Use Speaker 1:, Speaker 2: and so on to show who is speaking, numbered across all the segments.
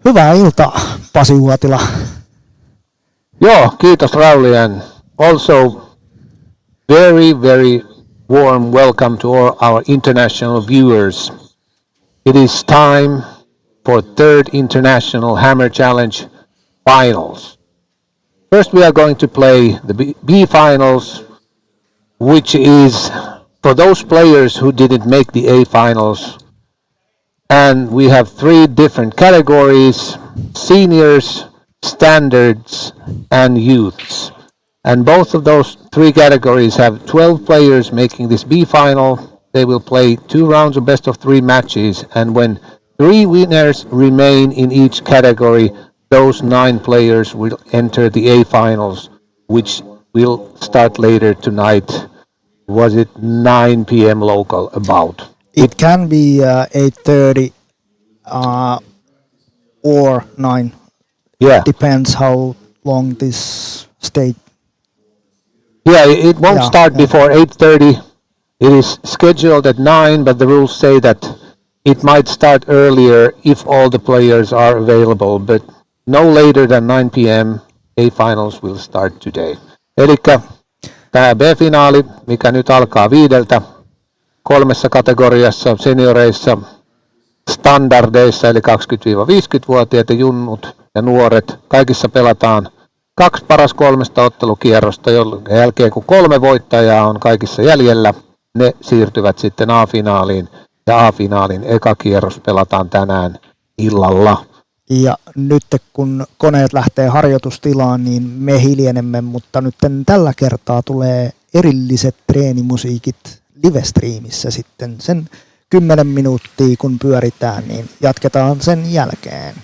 Speaker 1: Hyvää iltaa, Pasi Uotila.
Speaker 2: Joo, kiitos Rauli, and also very warm welcome to all our international viewers. It is time for third International Hammer Challenge finals. First we are going to play the B finals, which is for those players who didn't make the A finals. And we have three different categories: seniors, standards, and youths. And both of those three categories have 12 players making this B final. They will play 2 rounds of best of 3 matches, and when 3 winners remain in each category, those 9 players will enter the A finals, which will start later tonight. Was it 9 p.m. local about?
Speaker 1: It can be 8:30 or 9.
Speaker 2: Yeah.
Speaker 1: Depends how long this stage.
Speaker 2: Yeah, it won't start before 8:30. It is scheduled at 9, but the rules say that it might start earlier if all the players are available, but no later than 9 p.m. A finals will start today. Elikkä tämä B-finaali, mikä nyt alkaa 5, 3 kategoriassa, senioreissa, standardeissa, eli 20-50-vuotiaat ja junnut ja nuoret. Kaikissa pelataan 2 paras 3 ottelukierrosta, jonka jälkeen kun 3 voittajaa on kaikissa jäljellä, ne siirtyvät sitten A-finaaliin. Ja A-finaalin eka kierros pelataan tänään illalla.
Speaker 1: Ja nyt kun koneet lähtee harjoitustilaan, niin me hiljenemme, mutta nyt tällä kertaa tulee erilliset treenimusiikit livestreamissä sitten sen 10 minuuttia kun pyöritään, niin jatketaan sen jälkeen.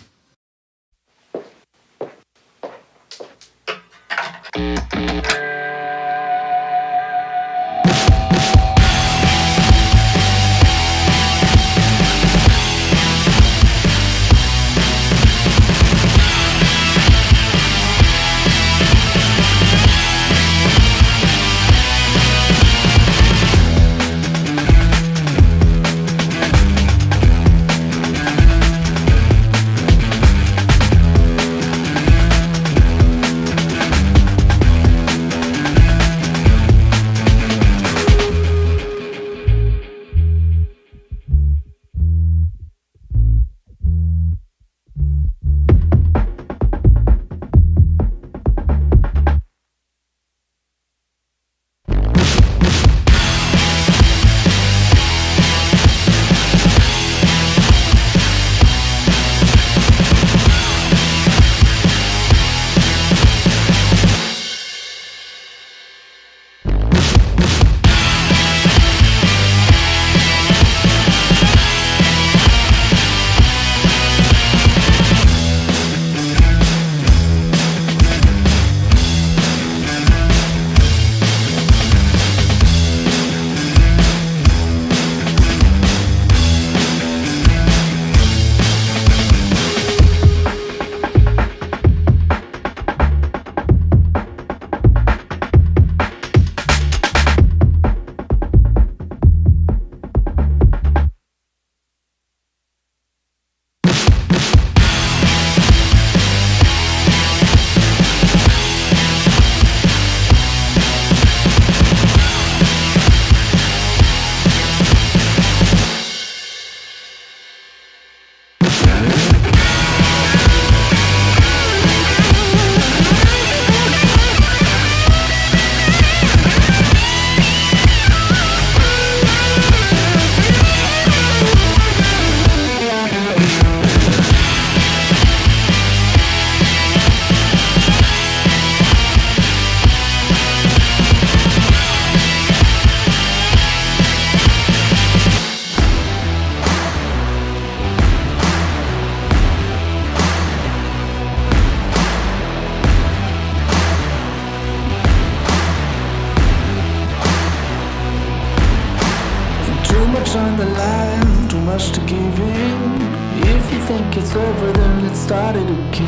Speaker 3: On the line, too much to give in. If you think it's over, then let's start it again.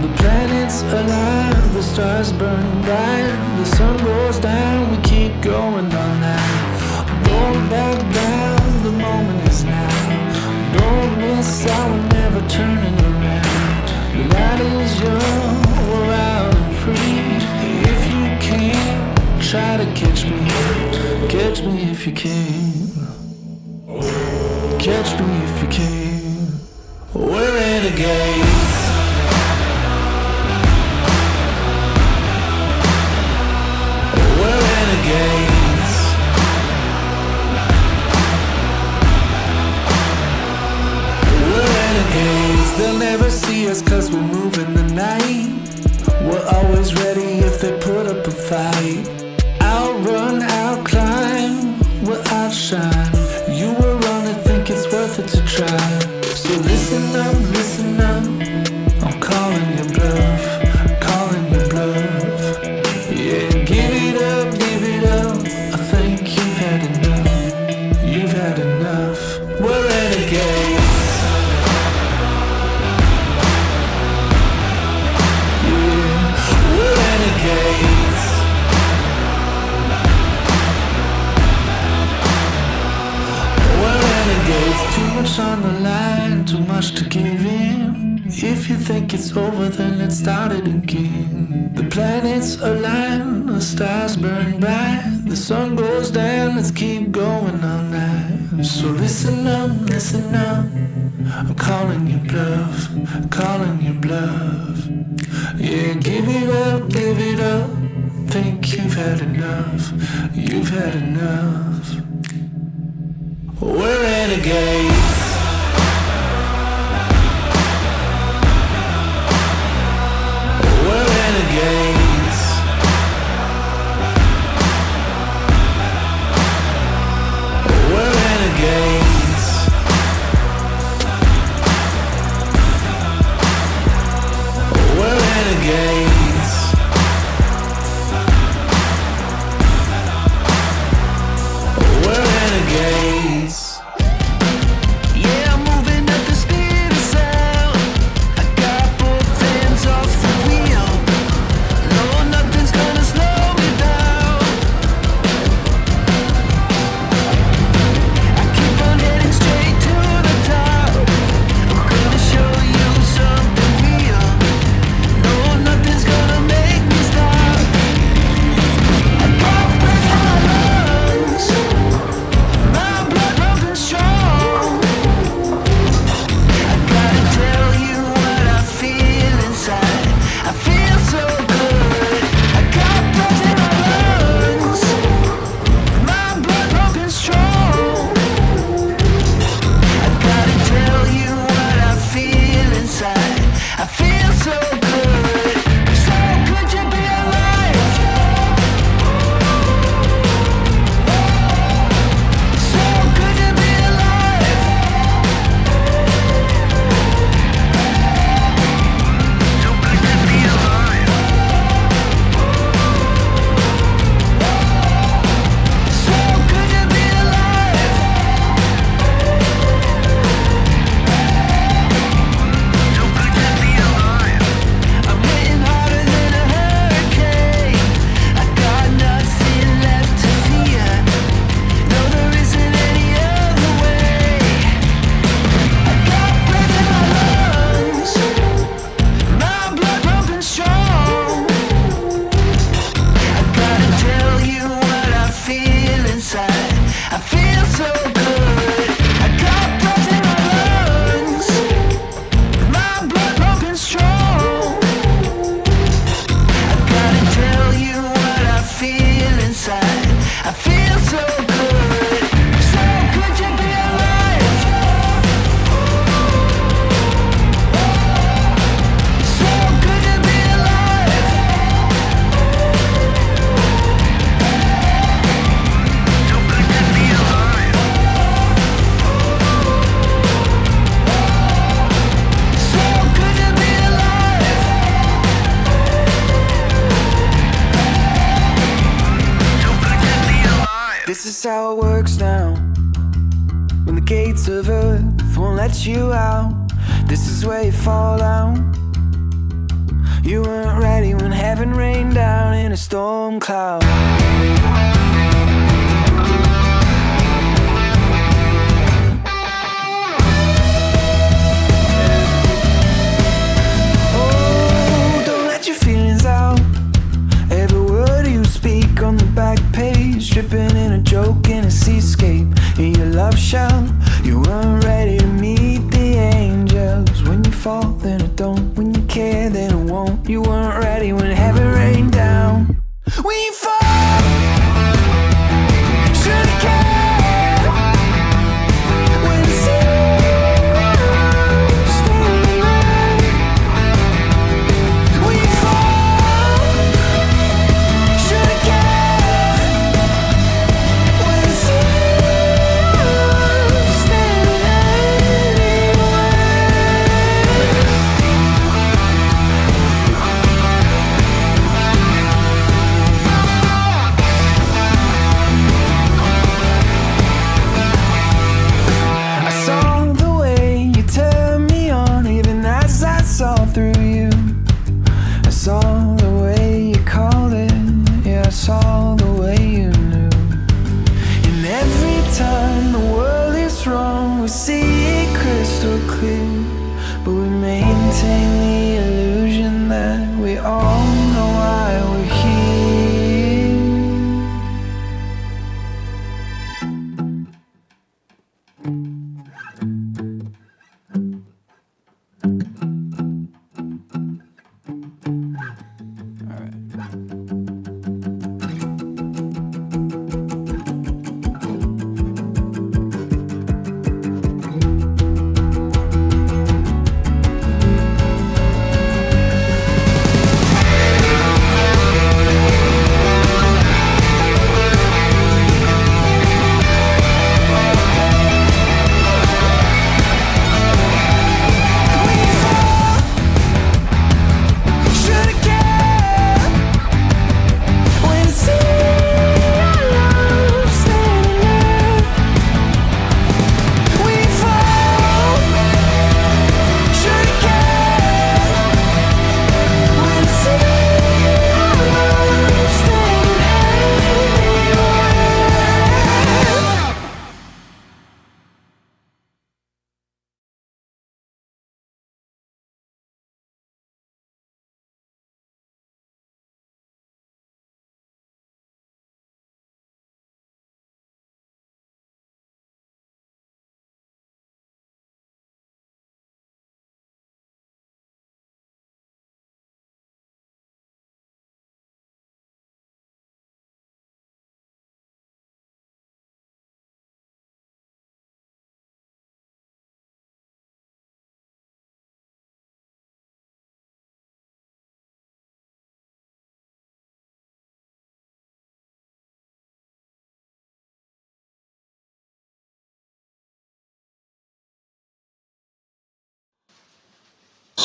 Speaker 3: The planets align, the stars burn bright, the sun goes down, we keep going on now. Don't back down, the moment is now. Don't miss out, we're never turning around. try to catch me if you can. Catch me if you can. We're renegades. We're renegades. We're renegades. They'll never see us 'cause we move in the night. We're always ready if they put up a fight. I'll run, I'll climb, we'll outshine. You will run and think it's worth it to try. So listen up, I'm calling your bluff, calling your bluff. Yeah, give it up, I think you've had enough. We're renegades. Yeah, we're renegades. We're renegades. Too much on the line, too much to give in. If you think it's over, then let's start it again. The planets align, the stars burn bright, the sun goes down, let's keep going all night. So listen up, I'm calling your bluff, calling your bluff. Yeah, give it up, think you've had enough, We're renegades. We're renegades. We're renegades. We're renegades. We're renegades. Yeah, I'm moving at the speed of sound. I got both hands off the wheel. No, nothing's gonna slow me down. I keep on heading straight to the top. I'm gonna show you something real. No, nothing's gonna make me stop. I got breath in my lungs. My blood pumping strong. I gotta tell you what I feel inside. I feel so good. I got breath in my lungs. My blood pumping strong. I gotta tell you what I feel inside. I feel so good. So good to be alive. So good to be alive. So good to be alive. So good to be alive. So good to be alive. I'm hitting harder than a hurricane. I got nothing left to fear. No, there isn't any other way. I got breath in my lungs. My blood pumping strong. I gotta tell you what I feel inside. I feel so good. I got breath in my lungs. My blood pumping strong. I gotta tell you what I feel inside. I feel so good. So good to be alive. So good to be alive. So good to be alive. So good to be alive. So good to be alive. This is how it works now. When the gates of earth won't let you out, this is where you fall down. You weren't ready when heaven rained down in a storm cloud. Oh, don't let your feelings out. Every word you speak on the back broke in a seascape in your love shell. You weren't ready to meet the angels. When you fall, then it don't. When you care, then it won't. You weren't ready when heaven rained down. When you fall, should've cared. When you see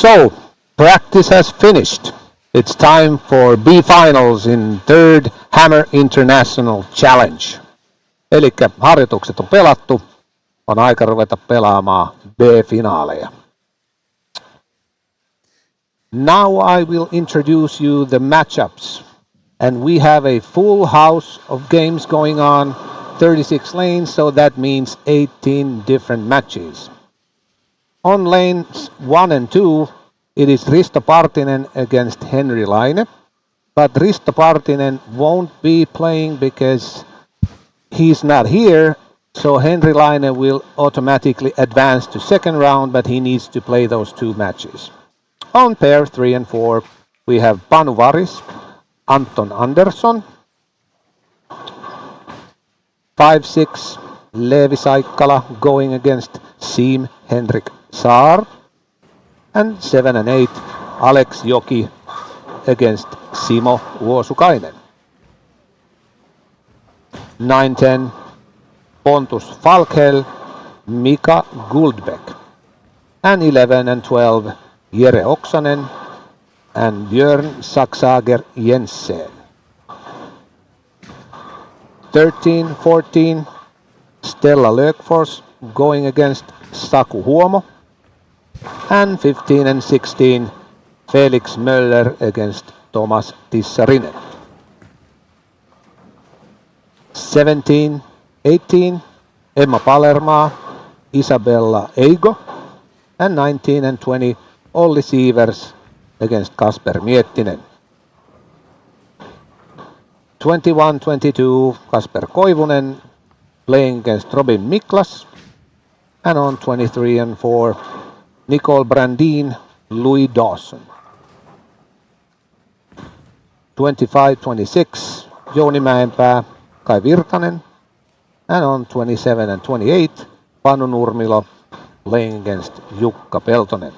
Speaker 2: So, practice has finished. It's time for B-finals in third Hammer International Challenge. Eli harjoitukset on pelattu, on aika ruveta pelaamaan B-finaaleja. Now I will introduce you the matchups. And we have a full house of games going on, 36 lanes, so that means 18 different matches. On lanes 1 and 2, it is Risto Partinen against Henry Laine. But Risto Partinen won't be playing because he's not here, so Henry Laine will automatically advance to second round, but he needs to play those two matches. On pair 3 and 4, we have Panu Varis, Anton Andersson. 5-6, Leevi Saikkala going against Siim Henrik Saar. And 7 and 8, Alex Joki against Simo Vuosukainen. 9-10, Pontus Falkhel, Mika Guldbeck. And 11 and 12, Jere Oksanen and Björn Saksager Jensen. 13-14, Stella Lökfors going against Saku Huomo. And 15 and 16, Felix Möller against Thomas Tissarinen. 17-18, Emma Palermaa, Isabella Eigo. And 19 and 20, Olli Sievers against Kasper Miettinen. 21-22, Kasper Koivunen playing against Robin Miklas. And on 23 and 4, Nicole Brandin, Louis Dawson. 25-26, Jouni Mäenpää, Kai Virtanen. And on 27 and 28, Panu Nurmilo playing against Jukka Peltonen.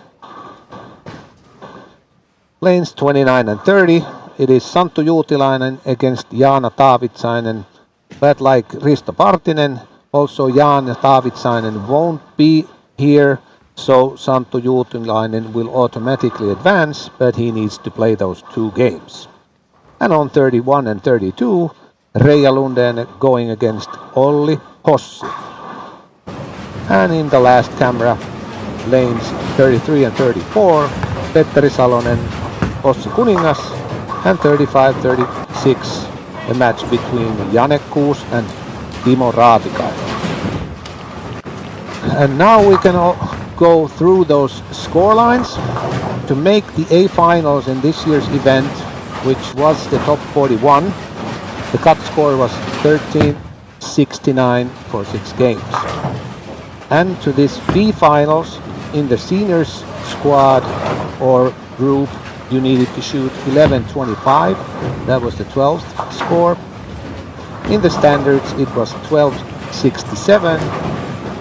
Speaker 2: Lanes 29 and 30, it is Santtu Juutilainen against Jaana Taavitsainen. But like Risto Partinen, also Jaana Taavitsainen won't be here, so Santtu Juutilainen will automatically advance, but he needs to play those 2 games. And on 31 and 32, Reija Lundén going against Olli Hossi. And in the last camera, lanes 33 and 34, Petteri Salonen, Ossi Kuningas, and 35-36, a match between Janne Kuus and Timo Raatikainen. And now we can go through those scorelines to make the A finals in this year's event, which was the top 41. The cut score was 13-69 for 6 games. And to this B finals, in the seniors squad or group, you needed to shoot 11-25. That was the 12th score. In the standards, it was 12-67.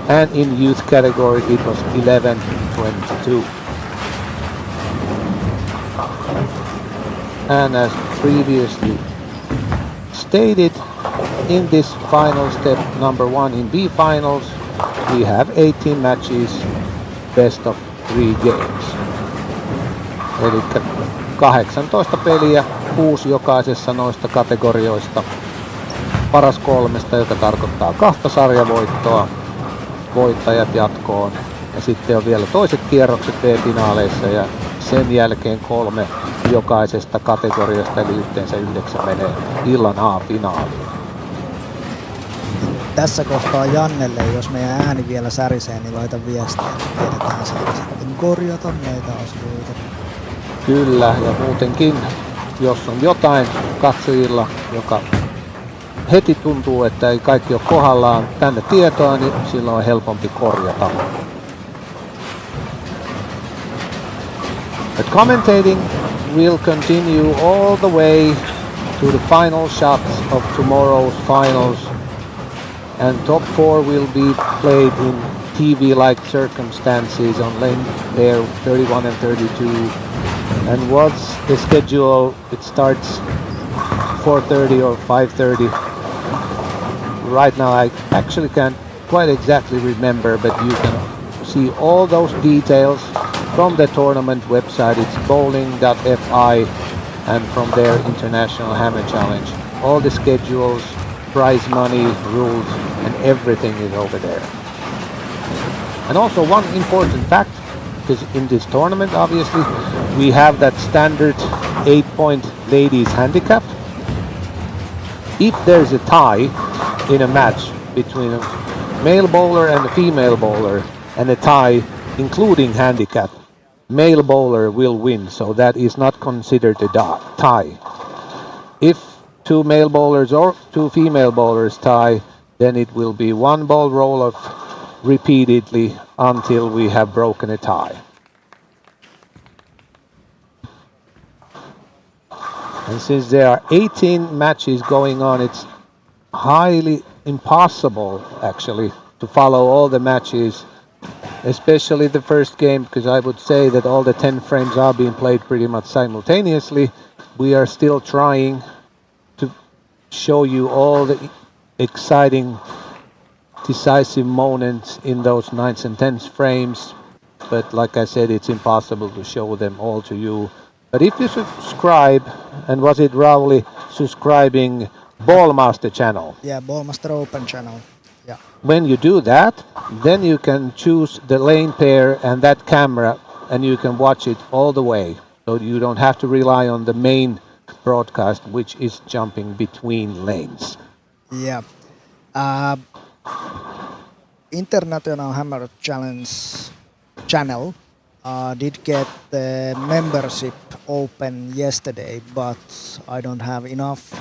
Speaker 2: And in youth category, it was 11-22. And as previously stated, in this final step number 1 in B finals, we have 18 matches, best of 3 games. Eli 18 peliä, 6 jokaisessa noista kategorioista. Paras 3, joka tarkoittaa 2 sarjavoittoa, voittajat jatkoon. Ja sitten on vielä toiset kierrokset B-finaaleissa ja sen jälkeen 3 jokaisesta kategoriasta, eli yhteensä 9 menee illan A-finaaliin.
Speaker 1: Tässä kohtaa Jannelle, jos meidän ääni vielä särisee, niin laita viestiä, että tiedetään sitten korjata näitä asioita.
Speaker 2: Kyllä, ja muutenkin, jos on jotain katsojilla, joka heti tuntuu, että ei kaikki ole kohdallaan tänne tietoa, niin silloin on helpompi korjata. But commentating will continue all the way to the final shots of tomorrow's finals, and top 4 will be played in TV-like circumstances on lane pair 31 and 32. And what's the schedule? It starts 4:30 or 5:30. Right now I actually can't quite exactly remember, but you can see all those details from the tournament website. It's bowling.fi, and from their International Hammer Challenge. All the schedules, prize money, rules, and everything is over there. And also one important fact, because in this tournament obviously we have that standard 8-point ladies handicap. If there's a tie in a match between a male bowler and a female bowler, and a tie including handicap, male bowler will win, so that is not considered a tie. If 2 male bowlers or 2 female bowlers tie, then it will be 1 ball roll-off repeatedly until we have broken a tie. And since there are 18 matches going on, it's highly impossible actually to follow all the matches, especially the first game, because I would say that all the 10 frames are being played pretty much simultaneously. We are still trying to show you all the exciting decisive moments in those 9s and 10s frames, but like I said, it's impossible to show them all to you. But if you subscribe, and was it Rauli subscribing Ballmaster channel?
Speaker 1: Yeah, Ballmaster Open channel. Yeah.
Speaker 2: When you do that, then you can choose the lane pair and that camera, and you can watch it all the way. So you don't have to rely on the main broadcast, which is jumping between lanes.
Speaker 1: Yeah. International Hammer Challenge channel did get the membership open yesterday, but I don't have enough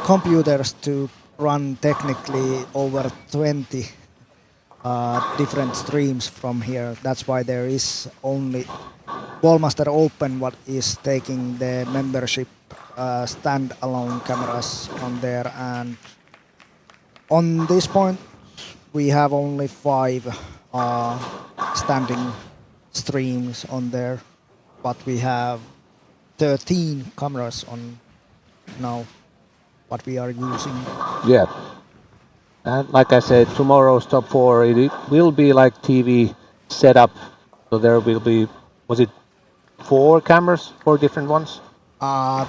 Speaker 1: computers to run technically over 20 different streams from here. That's why there is only Ballmaster Open what is taking the membership standalone cameras on there, and on this point we have only 5 standing streams on there, but we have 13 cameras on now what we are using.
Speaker 2: Yeah. And like I said, tomorrow's top 4, it will be like TV setup. So there will be, was it 4 cameras, 4 different ones?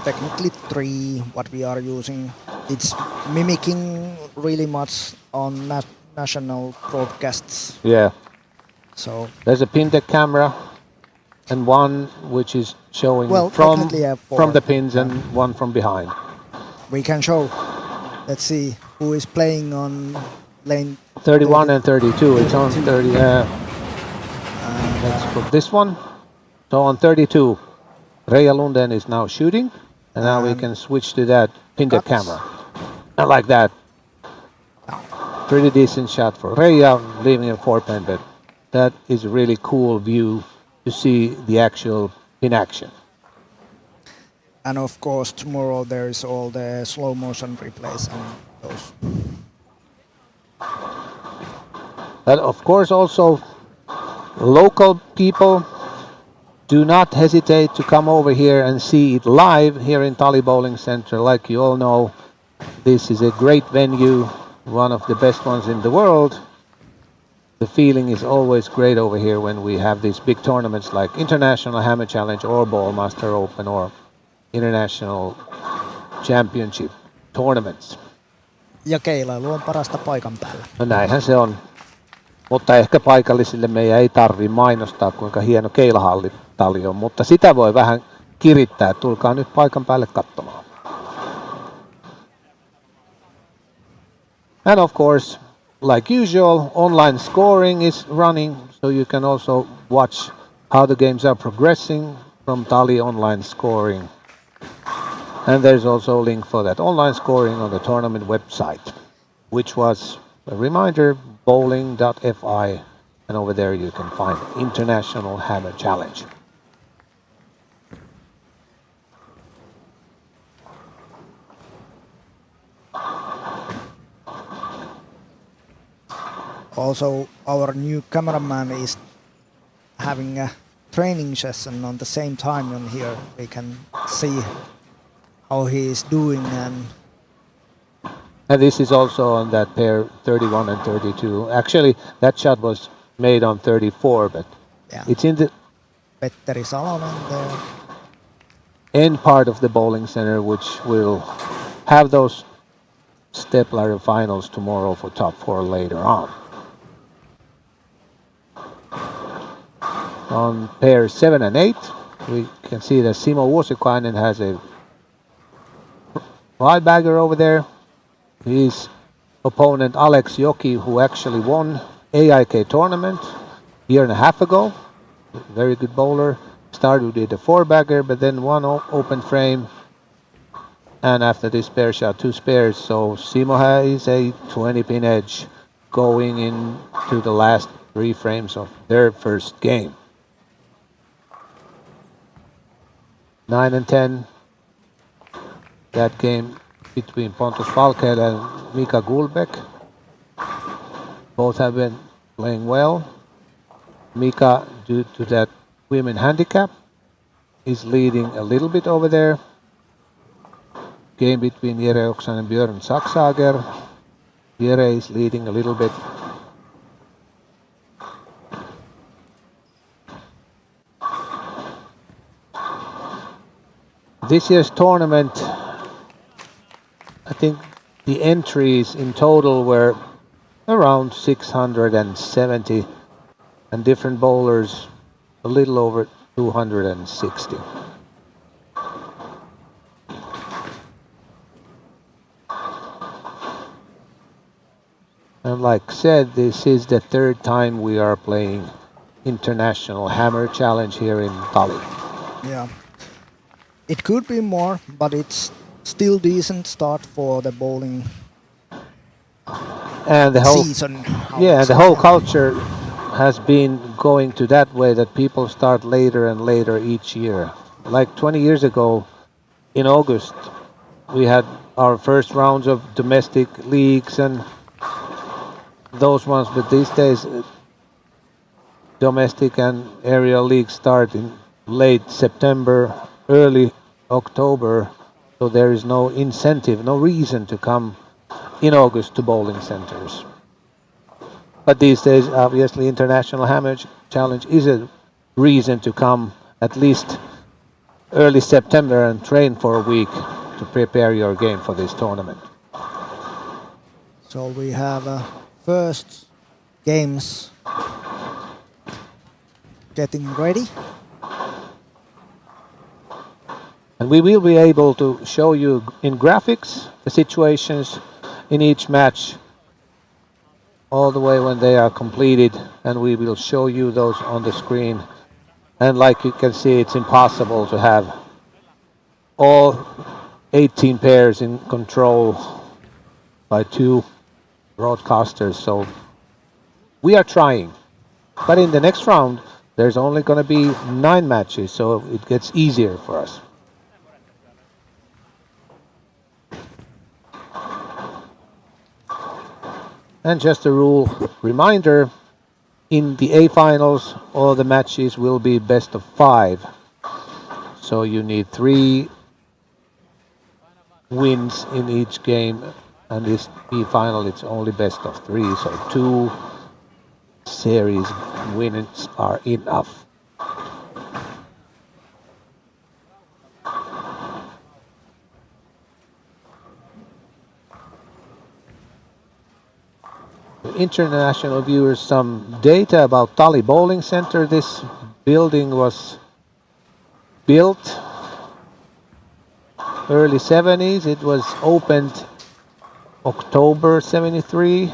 Speaker 1: Technically 3 what we are using. It's mimicking really much on national broadcasts.
Speaker 2: Yeah.
Speaker 1: So
Speaker 2: There's a Pintec camera and one which is showing from the pins and one from behind.
Speaker 1: We can show. Let's see who is playing on lane
Speaker 2: 31 and 32. It's on 30. Let's put this one. So on 32, Reija Lunden is now shooting, and now we can switch to that Pintec camera. I like that. Pretty decent shot for Reija, leaving a 4-pin, but that is a really cool view to see the actual in action.
Speaker 1: And of course tomorrow there is all the slow motion replays and those.
Speaker 2: But of course also local people, do not hesitate to come over here and see it live here in Tali Bowling Center. Like you all know, this is a great venue, one of the best ones in the world. The feeling is always great over here when we have these big tournaments like International Hammer Challenge or Ballmaster Open or International Championship tournaments.
Speaker 1: Ja keilailu on parasta paikan päällä.
Speaker 2: No näinhän se on. Mutta ehkä paikallisille meidän ei tarvi mainostaa, kuinka hieno keilahalli Tali on, mutta sitä voi vähän kirittää. Tulkaa nyt paikan päälle katsomaan. And of course, like usual, online scoring is running, so you can also watch how the games are progressing from Tali online scoring. And there's also a link for that online scoring on the tournament website, which was a reminder, bowling.fi, and over there you can find International Hammer Challenge.
Speaker 1: Also our new cameraman is having a training session on the same time on here. We can see how he is doing,
Speaker 2: and this is also on that pair 31 and 32. Actually, that shot was made on 34, but
Speaker 1: yeah,
Speaker 2: it's in the
Speaker 1: Petteri Salonen there.
Speaker 2: end part of the bowling center, which will have those step ladder finals tomorrow for top 4 later on. On pair 7 and 8, we can see that Simo Vuosikainen has a wide bagger over there. His opponent Alex Joki, who actually won AIK tournament a year and a half ago. Very good bowler. Started with a 4-bagger, but then one open frame. And after this pair shot 2 spares. So Simo has a 20-pin edge going into the last 3 frames of their first game. 9 and 10. That game between Pontus Falkhead and Mika Gulbeck. Both have been playing well. Mika, due to that women handicap, is leading a little bit over there. Game between Jere Oksanen and Björn Saxhager. Jere is leading a little bit. This year's tournament, I think the entries in total were around 670, and different bowlers a little over 260. And like said, this is the 3rd time we are playing International Hammer Challenge here in Tali.
Speaker 1: Yeah. It could be more, but it's still decent start for the bowling
Speaker 2: And the whole
Speaker 1: season.
Speaker 2: yeah, the whole culture has been going to that way that people start later and later each year. Like 20 years ago in August, we had our first rounds of domestic leagues and those ones, but these days domestic and aerial leagues start in late September, early October, so there is no incentive, no reason to come in August to bowling centers. But these days, obviously, International Hammer Challenge is a reason to come at least early September and train for a week to prepare your game for this tournament.
Speaker 1: So we have first games getting ready.
Speaker 2: And we will be able to show you in graphics the situations in each match all the way when they are completed, and we will show you those on the screen. And like you can see, it's impossible to have all 18 pairs in control by 2 broadcasters, so we are trying. But in the next round, there's only going to be 9 matches, so it gets easier for us. And just a rule reminder, in the A finals, all the matches will be best of 5. So you need 3 wins in each game, and this B final it's only best of 3, so 2 series wins are enough. International viewers, some data about Tali Bowling Center. This building was built early 70s. It was opened October 73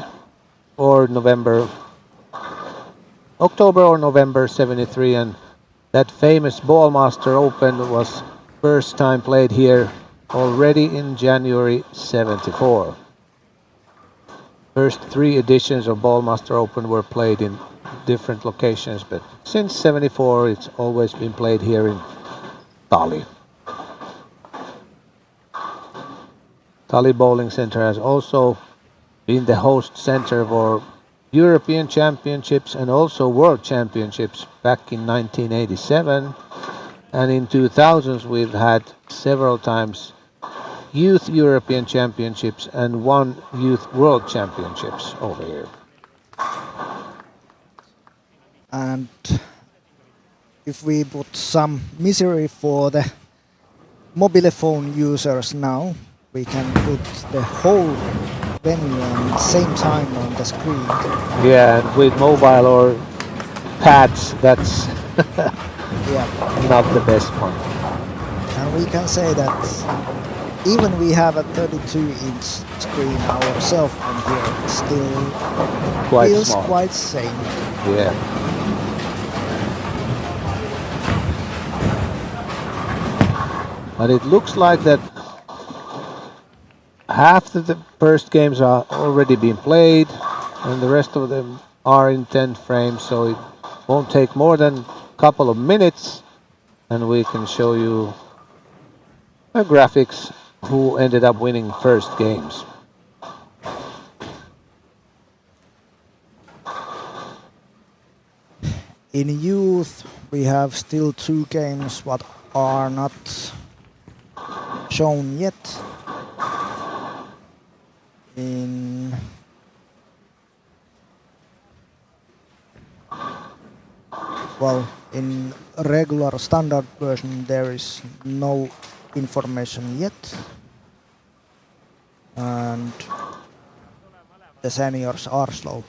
Speaker 2: or October or November 73, and that famous Ballmaster Open was first time played here already in January 74. First 3 editions of Ballmaster Open were played in different locations, but since 74 it's always been played here in Tali. Tali Bowling Center has also been the host center for European Championships and also World Championships back in 1987. And in 2000s we've had several times Youth European Championships and 1 Youth World Championships over here.
Speaker 1: And if we put some misery for the mobile phone users now, we can put the whole venue at the same time on the screen.
Speaker 2: Yeah, and with mobile or pads, that's
Speaker 1: Yeah,
Speaker 2: not the best one.
Speaker 1: and we can say that even we have a 32-inch screen ourselves on here, it still
Speaker 2: Quite
Speaker 1: feels
Speaker 2: small.
Speaker 1: quite same.
Speaker 2: Yeah. But it looks like that half of the first games are already been played and the rest of them are in 10 frames, so it won't take more than a couple of minutes and we can show you the graphics who ended up winning first games.
Speaker 1: In youth, we have still 2 games what are not shown yet. In in regular standard version there is no information yet, and the seniors are slow.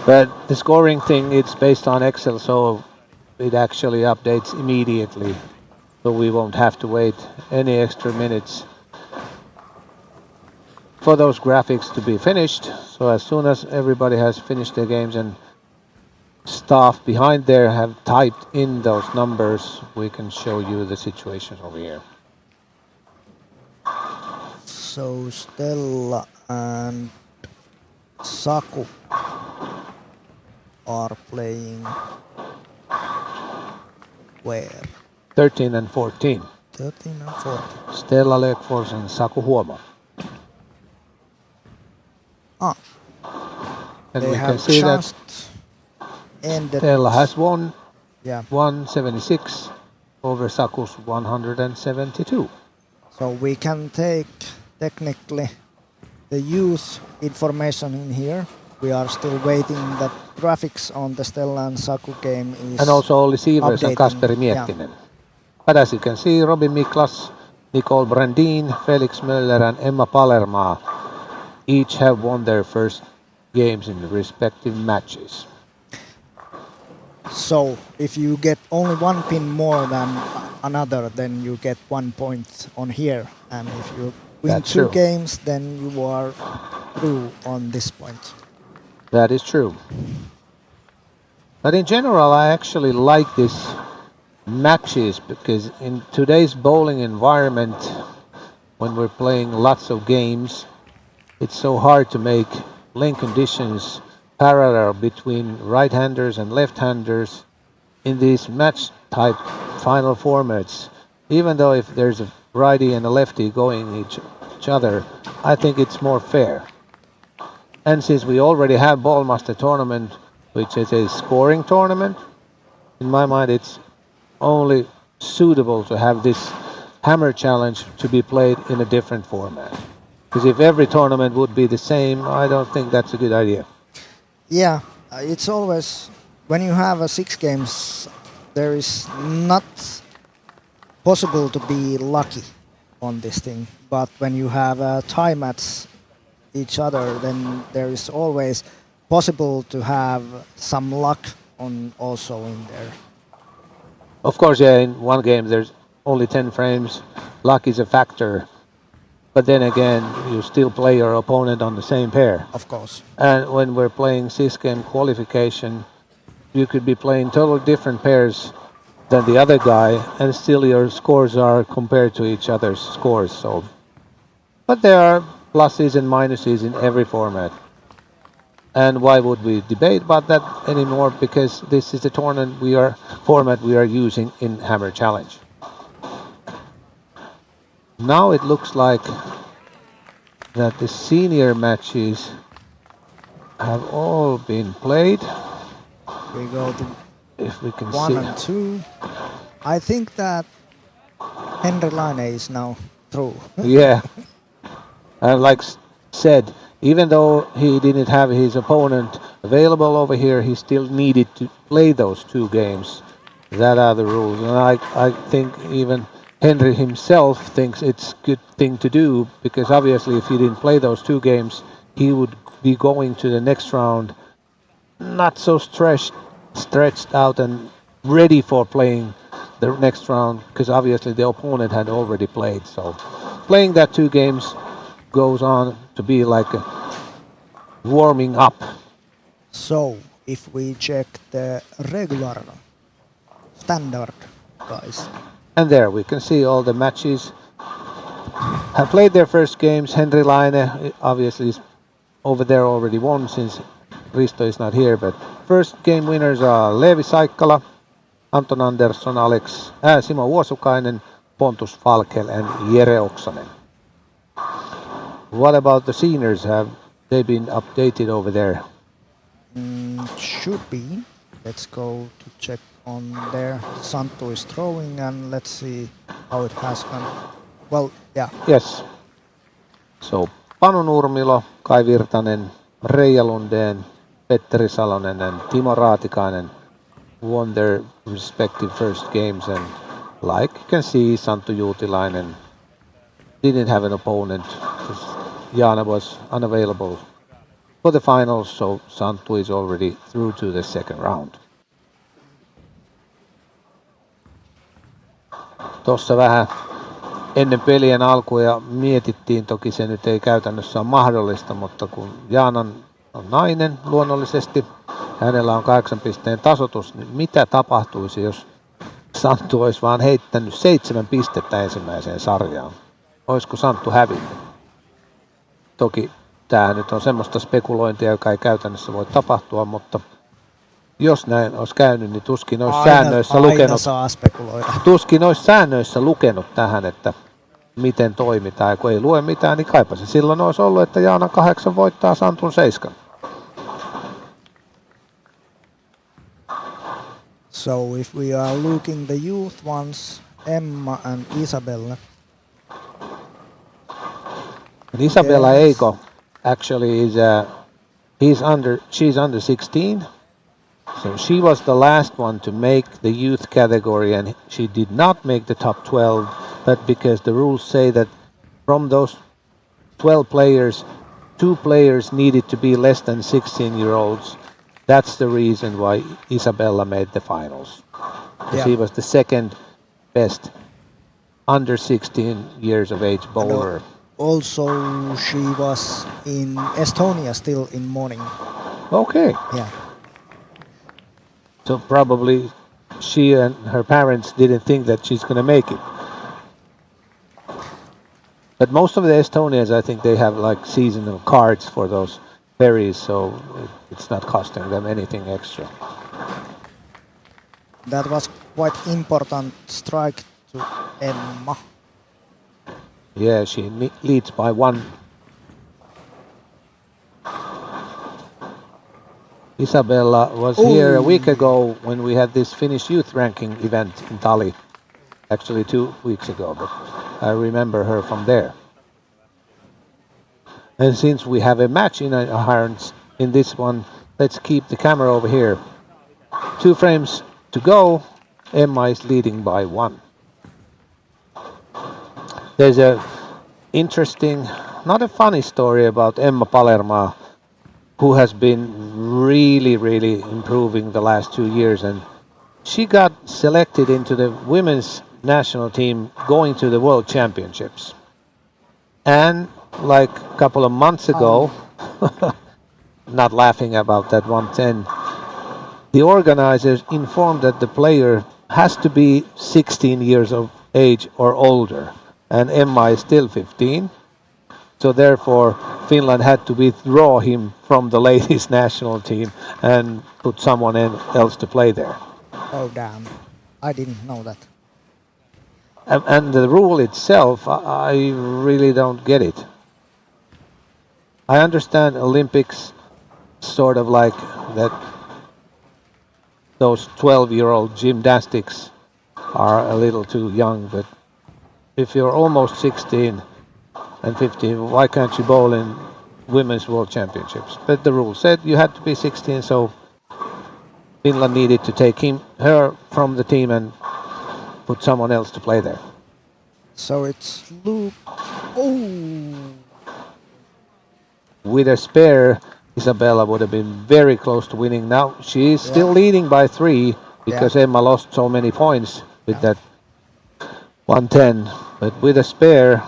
Speaker 2: But the scoring thing, it's based on Excel, so it actually updates immediately. So we won't have to wait any extra minutes for those graphics to be finished. So as soon as everybody has finished their games and staff behind there have typed in those numbers, we can show you the situations over here.
Speaker 1: So Stella and Saku are playing where?
Speaker 2: 13 and 14.
Speaker 1: 13 and 14.
Speaker 2: Stella Lekfors and Saku Huoma.
Speaker 1: Ah,
Speaker 2: And
Speaker 1: they
Speaker 2: we
Speaker 1: have
Speaker 2: can see that
Speaker 1: just ended.
Speaker 2: Stella has won
Speaker 1: Yeah.
Speaker 2: 176 over Saku's 172.
Speaker 1: So we can take technically the youth information in here. We are still waiting that graphics on the Stella and Saku game is
Speaker 2: And also Olli Sievers and
Speaker 1: updating.
Speaker 2: Kasperi Miettinen. But as you can see, Robin Miklas, Nicole Brandin, Felix Möller and Emma Palerma each have won their first games in the respective matches.
Speaker 1: So if you get only one pin more than another, then you get 1 point on here. And if you win
Speaker 2: That's
Speaker 1: two
Speaker 2: true.
Speaker 1: games, then you are through on this point.
Speaker 2: That is true. But in general, I actually like these matches because in today's bowling environment, when we're playing lots of games, it's so hard to make lane conditions parallel between right-handers and left-handers in these match type final formats. Even though if there's a righty and a lefty going each other, I think it's more fair. And since we already have Ballmaster tournament, which is a scoring tournament, in my mind it's only suitable to have this hammer challenge to be played in a different format. Because if every tournament would be the same, I don't think that's a good idea.
Speaker 1: Yeah, it's always when you have a 6 games, there is not possible to be lucky on this thing. But when you have a tie match each other, then there is always possible to have some luck on also in there.
Speaker 2: Of course, yeah, in one game there's only 10 frames. Luck is a factor. But then again, you still play your opponent on the same pair.
Speaker 1: Of course.
Speaker 2: And when we're playing 6-game qualification, you could be playing totally different pairs than the other guy, and still your scores are compared to each other's scores. So, but there are pluses and minuses in every format. And why would we debate about that anymore? Because this is the tournament format we are using in Hammer Challenge. Now it looks like that the senior matches have all been played.
Speaker 1: We go to
Speaker 2: If we can
Speaker 1: 1
Speaker 2: see.
Speaker 1: and 2. I think that Henry Laine is now through.
Speaker 2: Yeah. And like said, even though he didn't have his opponent available over here, he still needed to play those 2 games. That are the rules. And I think even Henry himself thinks it's a good thing to do, because obviously if he didn't play those 2 games, he would be going to the next round not so stretched out and ready for playing the next round, because obviously the opponent had already played. So playing that 2 games goes on to be like a warming up.
Speaker 1: So if we check the regular standard guys.
Speaker 2: And there we can see all the matches have played their first games. Henry Laine obviously is over there already won since Risto is not here, but first game winners are Leevi Saikkala, Anton Andersson, Simo Vuosukainen, Pontus Falkel and Jere Oksanen. What about the seniors? Have they been updated over there?
Speaker 1: Should be. Let's go to check on there. Santtu is throwing and let's see how it has gone. Well, yeah.
Speaker 2: Yes. So Panu Nurmilo, Kai Virtanen, Reija Lundén, Petteri Salonen and Timo Raatikainen won their respective first games, and like you can see, Santtu Juutilainen didn't have an opponent because Jana was unavailable for the finals, so Santtu is already through to the second round. Tuossa vähän ennen pelien alkuja mietittiin, toki se nyt ei käytännössä ole mahdollista, mutta kun Jaanan on nainen luonnollisesti, hänellä on 8 pisteen tasoitus, niin mitä tapahtuisi, jos Santtu olisi vaan heittänyt 7 pistettä ensimmäiseen sarjaan? Olisiko Santtu hävinnyt? Toki tämä nyt on semmoista spekulointia, joka ei käytännössä voi tapahtua, mutta jos näin olisi käynyt, niin tuskin olisi säännöissä lukenut.
Speaker 1: Saa spekuloida.
Speaker 2: Tuskin olisi säännöissä lukenut tähän, että miten toimitaan. Ja kun ei lue mitään, niin kaipa se silloin olisi ollut, että Jaana 8 voittaa Santun 7.
Speaker 1: So if we are looking the youth ones, Emma and Isabella.
Speaker 2: And Isabella
Speaker 1: Yes.
Speaker 2: Eiko actually is she's under 16. So she was the last one to make the youth category, and she did not make the top 12, but because the rules say that from those 12 players, 2 players needed to be less than 16-year-olds. That's the reason why Isabella made the finals.
Speaker 1: Yeah.
Speaker 2: She was the second best under 16 years of age bowler.
Speaker 1: Also, she was in Estonia still in morning.
Speaker 2: Okay.
Speaker 1: Yeah.
Speaker 2: So probably she and her parents didn't think that she's going to make it. But most of the Estonians, I think they have like seasonal cards for those ferries, so it's not costing them anything extra.
Speaker 1: That was quite important strike to Emma.
Speaker 2: Yeah, she leads by 1. Isabella was here a week ago when we had this Finnish youth ranking event in Tali. Actually 2 weeks ago, but I remember her from there. And since we have a match in irons in this one, let's keep the camera over here. 2 frames to go. Emma is leading by 1. There's a interesting, not a funny story about Emma Palerma, who has been really improving the last 2 years, and she got selected into the women's national team going to the World Championships. And like a couple of months ago, not laughing about that 110, the organizers informed that the player has to be 16 years of age or older, and Emma is still 15. So therefore, Finland had to withdraw him from the ladies' national team and put someone else to play there.
Speaker 1: Oh damn, I didn't know that.
Speaker 2: And the rule itself, I really don't get it. I understand Olympics sort of like that those 12-year-old gymnastics are a little too young, but if you're almost 16 and 15, why can't you bowl in women's world championships? But the rule said you had to be 16, so Finland needed to take her from the team and put someone else to play there.
Speaker 1: So it's Luke. Oh,
Speaker 2: With a spare, Isabella would have been very close to winning. Now she is still leading by 3 because Emma lost so many points with that 110. But with a spare,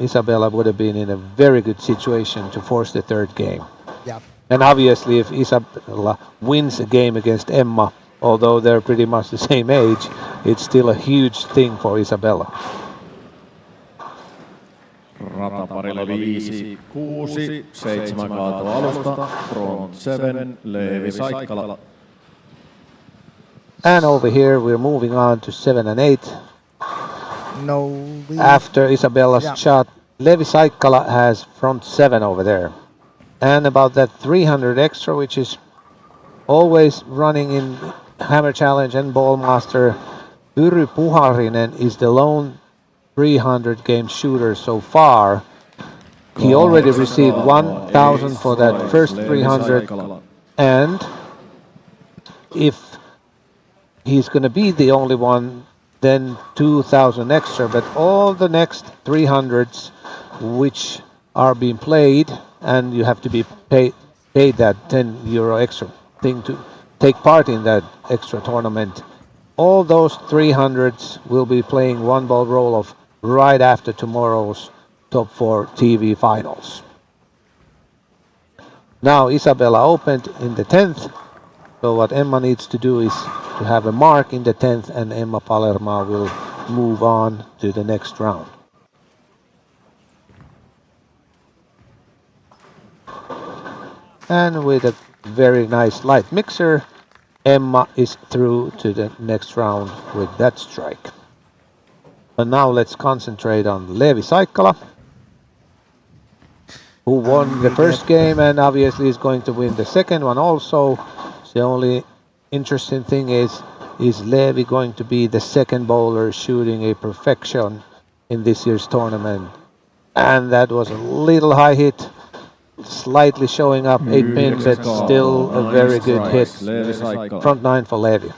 Speaker 2: Isabella would have been in a very good situation to force the 3rd game.
Speaker 1: yeah.
Speaker 2: And obviously if Isabella wins a game against Emma, although they're pretty much the same age, it's still a huge thing for Isabella.
Speaker 4: Rataparilla 5, 6, 7 kaatoa alusta, front 7, Leevi Saikkala.
Speaker 2: And over here we're moving on to 7 and 8.
Speaker 1: No,
Speaker 2: After Isabella's shot, Leevi Saikkala has front 7 over there. And about that 300 extra, which is always running in Hammer Challenge and Ballmaster, Yrjö Puharinen is the lone 300 game shooter so far. He already received 1,000 for that first 300, and if he's going to be the only one, then 2,000 extra. But all the next 300s which are being played, and you have to be paid that €10 extra thing to take part in that extra tournament. All those 300s will be playing one ball roll-off right after tomorrow's top 4 TV finals. Now Isabella opened in the 10th, so what Emma needs to do is to have a mark in the 10th, and Emma Palerma will move on to the next round. And with a very nice light mixer, Emma is through to the next round with that strike. But now let's concentrate on Leevi Saikkala, who won the first game and obviously is going to win the second one also. The only interesting thing is Leevi going to be the second bowler shooting a perfection in this year's tournament? And that was a little high hit, slightly showing up 8 pin, but still a very good hit. Front 9 for Leevi.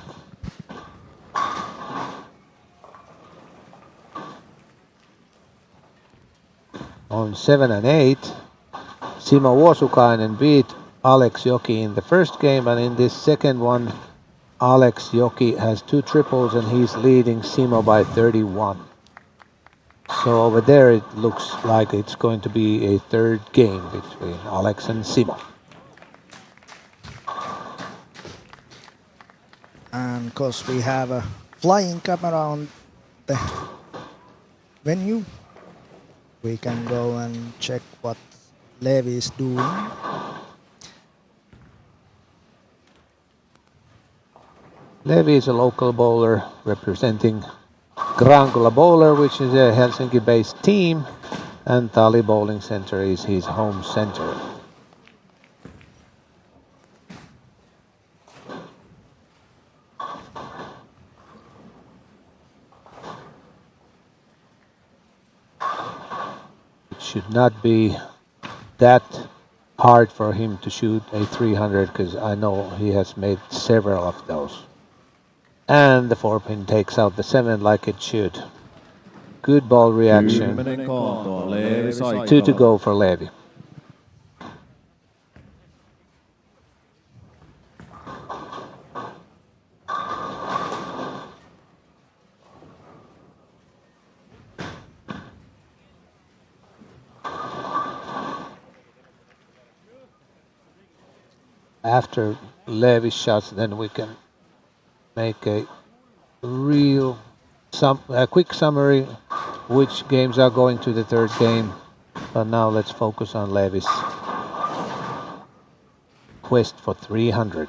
Speaker 2: On 7 and 8, Simo Vuosukainen beat Alex Joki in the first game, and in this second one, Alex Joki has 2 triples and he's leading Simo by 31. So over there it looks like it's going to be a third game between Alex and Simo.
Speaker 1: And because we have a flying camera on the venue, we can go and check what Leevi is doing.
Speaker 2: Leevi is a local bowler representing Grankula Bowler, which is a Helsinki-based team, and Tali Bowling Center is his home center. It should not be that hard for him to shoot a 300 because I know he has made several of those. And the 4-pin takes out the 7 like it should. Good ball reaction. 2 to go for Leevi. After Leevi's shots, then we can make a quick summary which games are going to the third game. But now let's focus on Leevi's quest for 300.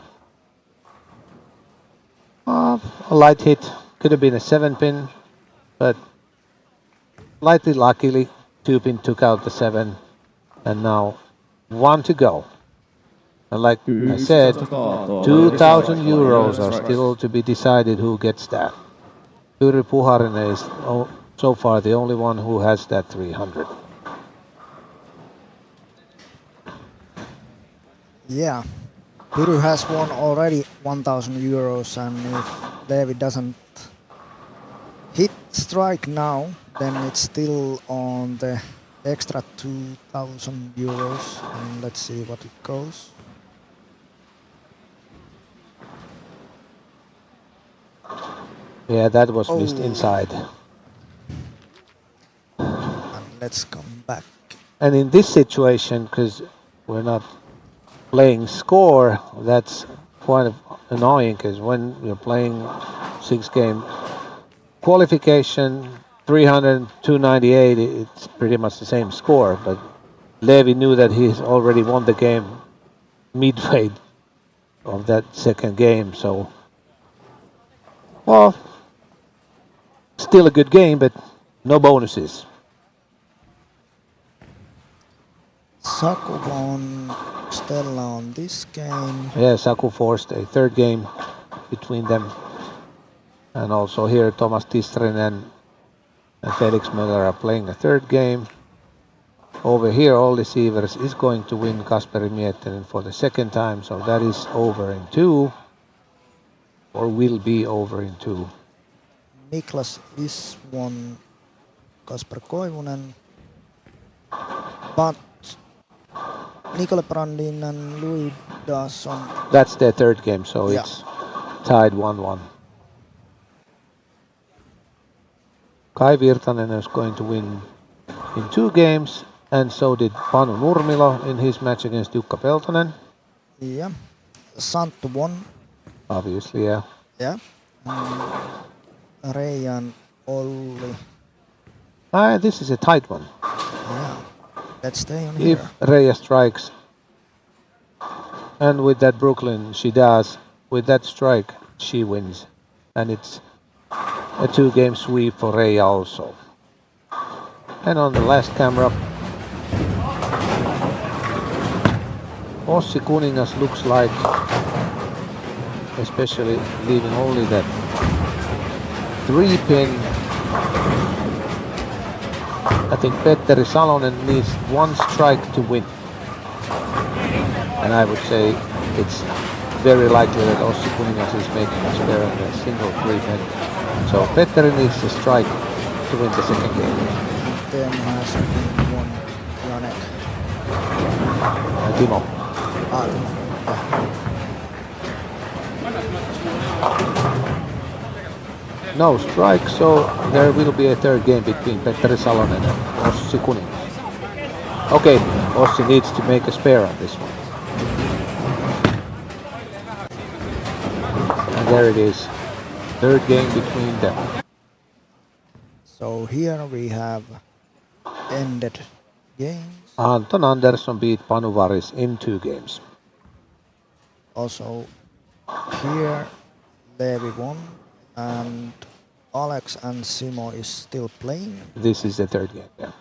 Speaker 2: A light hit, could have been a 7-pin, but slightly luckily 2-pin took out the 7, and now 1 to go. And like I said, 2,000 euros are still to be decided who gets that. Pyry Puharinen is so far the only one who has that 300.
Speaker 1: Yeah, Pyry has won already 1,000 euros, and if Leevi doesn't hit strike now, then it's still on the extra 2,000 euros. And let's see what it goes.
Speaker 2: Yeah, that was missed inside.
Speaker 1: And let's come back.
Speaker 2: And in this situation, because we're not playing score, that's quite annoying, because when you're playing 6-game qualification, 300, 298, it's pretty much the same score. But Leevi knew that he's already won the game midway of that second game, so well, still a good game, but no bonuses.
Speaker 1: Saku won Stella on this game.
Speaker 2: Yeah, Saku forced a third game between them. And also here Thomas Tistrinen and Felix Möller are playing a third game. Over here Olli Sievers is going to win Kasperi Miettinen for the second time, so that is over in 2. Or will be over in 2.
Speaker 1: Niklas is won Kasper Koivunen, but Nicole Brandin and Louis Dawson.
Speaker 2: That's their third game, so
Speaker 1: yeah,
Speaker 2: it's tied 1-1. Kai Virtanen is going to win in 2 games, and so did Panu Nurmilo in his match against Jukka Peltonen.
Speaker 1: Yeah, Santtu won.
Speaker 2: Obviously, yeah.
Speaker 1: Yeah. Reijan and Olli.
Speaker 2: This is a tight one.
Speaker 1: Yeah. Let's stay on
Speaker 2: If
Speaker 1: here.
Speaker 2: Reija strikes, And with that Brooklyn, she does. With that strike, she wins. And it's a 2-game sweep for Reija also. And on the last camera, Ossi Kuningas looks like, especially leaving only that 3-pin. I think Petteri Salonen needs 1 strike to win. And I would say it's very likely that Ossi Kuningas is making a spare on the single 3-pin. So Petteri needs a strike to win the second game.
Speaker 1: Then has been won Janek.
Speaker 2: Timo.
Speaker 1: Timo.
Speaker 2: No strike, so there will be a third game between Petteri Salonen and Ossi Kuningas. Okay, Ossi needs to make a spare on this one. And there it is. Third game between them.
Speaker 1: So here we have ended games.
Speaker 2: Anton Andersson beat Panu Varis in 2 games.
Speaker 1: Also here Levi won and Alex and Simo is still playing.
Speaker 2: This is the third game, yeah.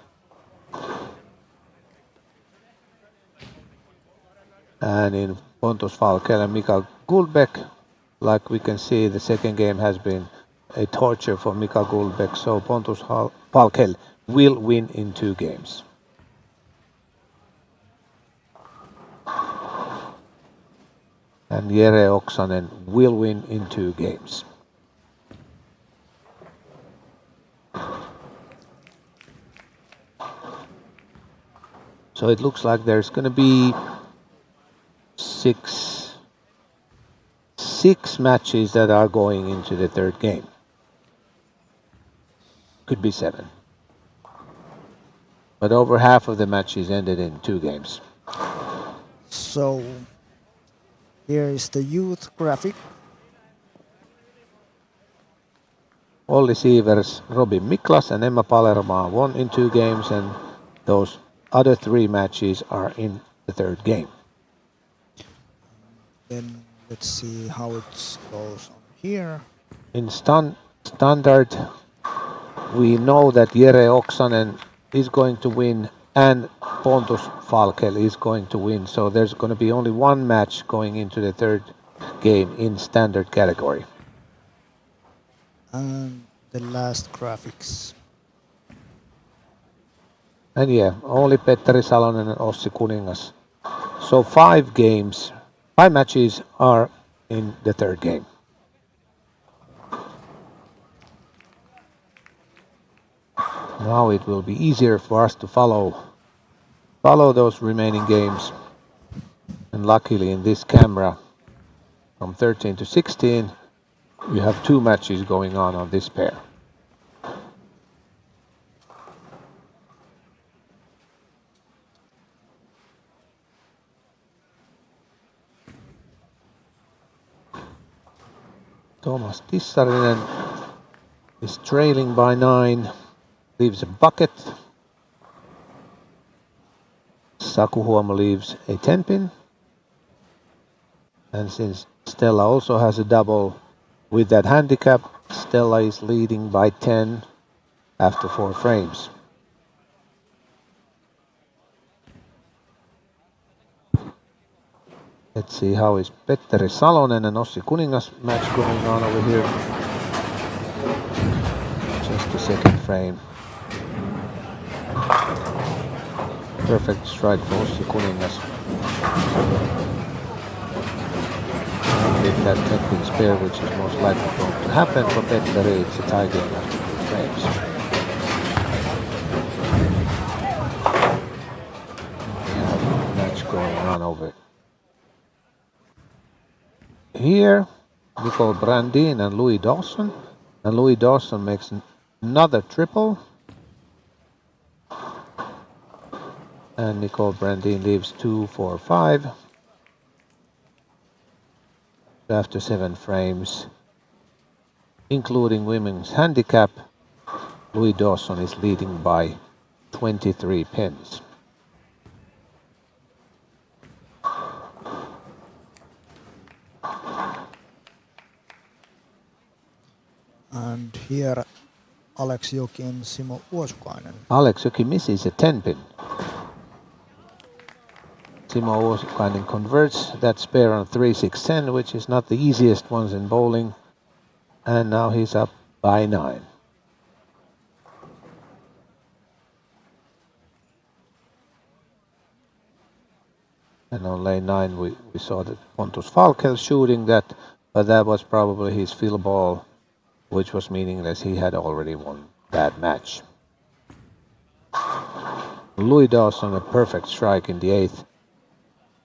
Speaker 2: And in Pontus Falkel and Mikael Guldbeck, like we can see, the second game has been a torture for Mikael Guldbeck, so Pontus Falkel will win in 2 games. And Jere Oksanen will win in 2 games. So it looks like there's going to be six matches that are going into the third game. Could be 7. But over half of the matches ended in 2 games.
Speaker 1: So here is the youth graphic.
Speaker 2: Olli Sievers, Robin Miklas and Emma Palerma won in 2 games, and those other 3 matches are in the third game.
Speaker 1: Then let's see how it goes on here.
Speaker 2: In standard, we know that Jere Oksanen is going to win and Pontus Falkel is going to win. So there's going to be only 1 match going into the third game in standard category.
Speaker 1: And the last graphics.
Speaker 2: And yeah, only Petteri Salonen and Ossi Kuningas. So 5 matches are in the third game. Now it will be easier for us to follow those remaining games. And luckily in this camera, from 13 to 16, you have 2 matches going on this pair. Thomas Tissarinen is trailing by 9, leaves a bucket. Saku Huomo leaves a 10-pin. And since Stella also has a double with that handicap, Stella is leading by 10 after 4 frames. Let's see how is Petteri Salonen and Ossi Kuningas match going on over here. Just a second frame. Perfect strike for Ossi Kuningas. And with that 10-pin spare, which is most likely going to happen for Petteri, it's a tie game after 2 frames. We have a match going on over here. Nicole Brandin and Louis Dawson. And Louis Dawson makes another triple. And Nicole Brandin leaves 2, 4, 5. After 7 frames, including women's handicap, Louis Dawson is leading by 23 pins.
Speaker 1: And here Alex Joki and Simo Uosukainen.
Speaker 2: Alex Joki misses a 10-pin. Simo Uosukainen converts that spare on 3-6-10, which is not the easiest ones in bowling. And now he's up by 9. And on lane 9 we saw that Pontus Falkel shooting that, but that was probably his fill ball, which was meaningless. He had already won that match. Louis Dawson, a perfect strike in the 8th,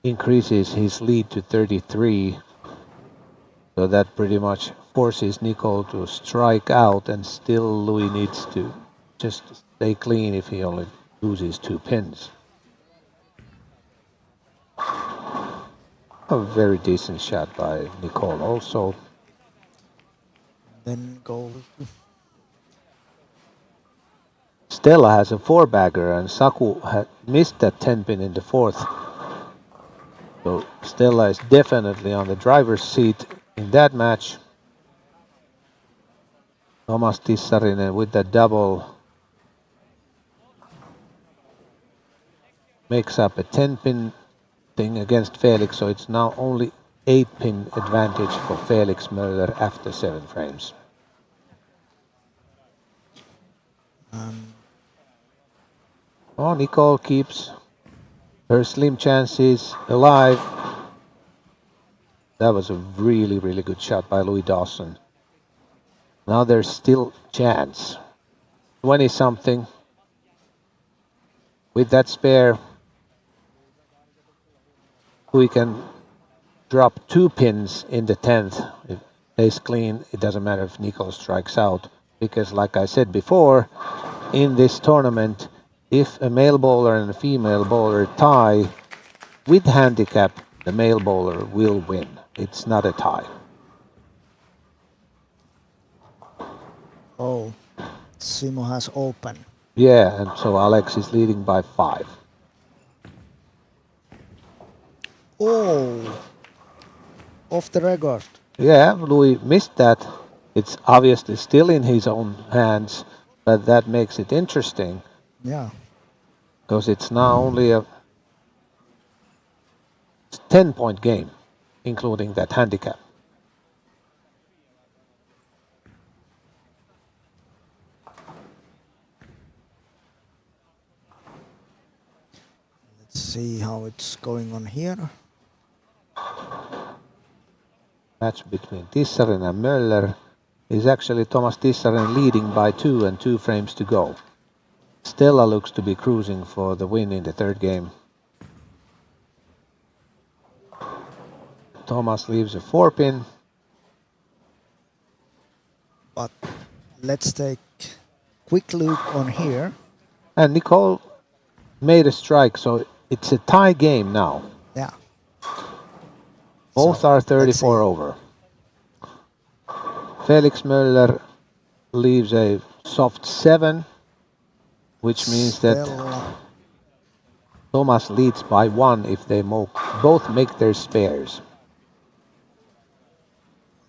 Speaker 2: increases his lead to 33. So that pretty much forces Nicol to strike out, and still Louis needs to just stay clean if he only loses 2 pins. A very decent shot by Nicol also.
Speaker 1: Then goal.
Speaker 2: Stella has a 4-bagger and Saku had missed that 10-pin in the 4th. So Stella is definitely on the driver's seat in that match. Thomas Tissarinen with that double makes up a 10-pin thing against Felix, so it's now only 8-pin advantage for Felix Möller after 7 frames. Oh, Nicol keeps her slim chances alive. That was a really, really good shot by Louis Dawson. Now there's still chance. 20-something. With that spare, we can drop 2 pins in the 10th. If it stays clean, it doesn't matter if Nicol strikes out. Because like I said before, in this tournament, if a male bowler and a female bowler tie with handicap, the male bowler will win. It's not a tie.
Speaker 1: Oh, Simo has open.
Speaker 2: Yeah, and so Alex is leading by 5.
Speaker 1: Oh, off the record.
Speaker 2: Yeah, Louis missed that. It's obviously still in his own hands, but that makes it interesting.
Speaker 1: Yeah.
Speaker 2: Because it's now only a 10-point game, including that handicap.
Speaker 1: Let's see how it's going on here.
Speaker 2: Match between Tissarinen and Möller is actually Thomas Tissarinen leading by 2 and 2 frames to go. Stella looks to be cruising for the win in the 3rd game. Thomas leaves a 4-pin.
Speaker 1: But let's take quick look on here.
Speaker 2: And Nicol made a strike, so it's a tie game now.
Speaker 1: Yeah.
Speaker 2: Both
Speaker 1: So,
Speaker 2: are
Speaker 1: let's
Speaker 2: 34
Speaker 1: see.
Speaker 2: over. Felix Möller leaves a soft 7, which means that
Speaker 1: Stella.
Speaker 2: Thomas leads by 1 if they both make their spares.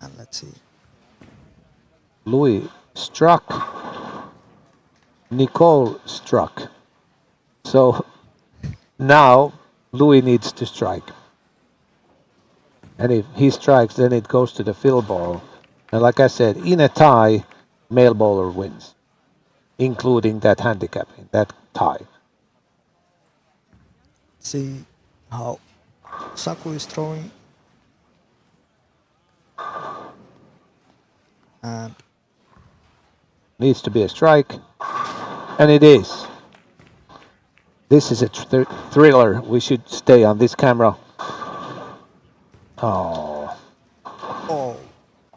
Speaker 1: And let's see.
Speaker 2: Louis struck. Nicol struck. So now Louis needs to strike. And if he strikes, then it goes to the fill ball. And like I said, in a tie, male bowler wins, including that handicap in that tie.
Speaker 1: See how Saku is throwing. And
Speaker 2: Needs to be a strike. And it is. This is a thriller. We should stay on this camera. Oh.
Speaker 1: oh,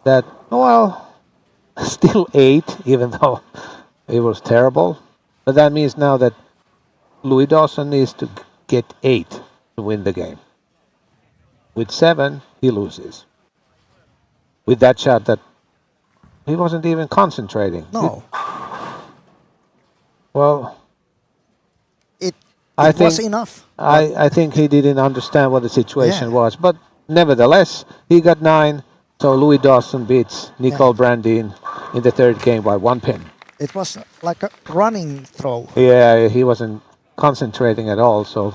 Speaker 2: That, well, still 8, even though it was terrible. But that means now that Louis Dawson needs to get 8 to win the game. With 7, he loses. With that shot that he wasn't even concentrating.
Speaker 1: no.
Speaker 2: Well,
Speaker 1: It
Speaker 2: I
Speaker 1: was
Speaker 2: think-
Speaker 1: enough.
Speaker 2: I think he didn't understand what the situation
Speaker 1: Yeah.
Speaker 2: was. But nevertheless, he got 9. So Louis Dawson beats Nicol Brandin in the third game by 1 pin.
Speaker 1: It was like a running throw.
Speaker 2: Yeah, he wasn't concentrating at all, so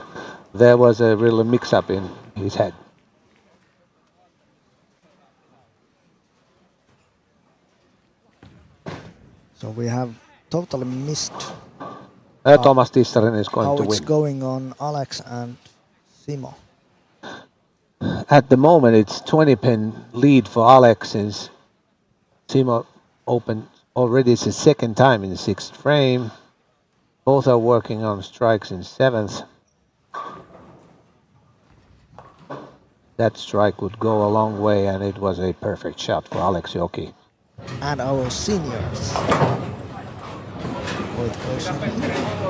Speaker 2: there was a real mix-up in his head.
Speaker 1: So we have totally missed
Speaker 2: Thomas Tissanen is going
Speaker 1: how
Speaker 2: to
Speaker 1: it's
Speaker 2: win.
Speaker 1: going on Alex and Simo.
Speaker 2: At the moment, it's 20-pin lead for Alex since Simo opened already the second time in the 6th frame. Both are working on strikes in 7th. That strike would go a long way, and it was a perfect shot for Alex Joki.
Speaker 1: And our seniors.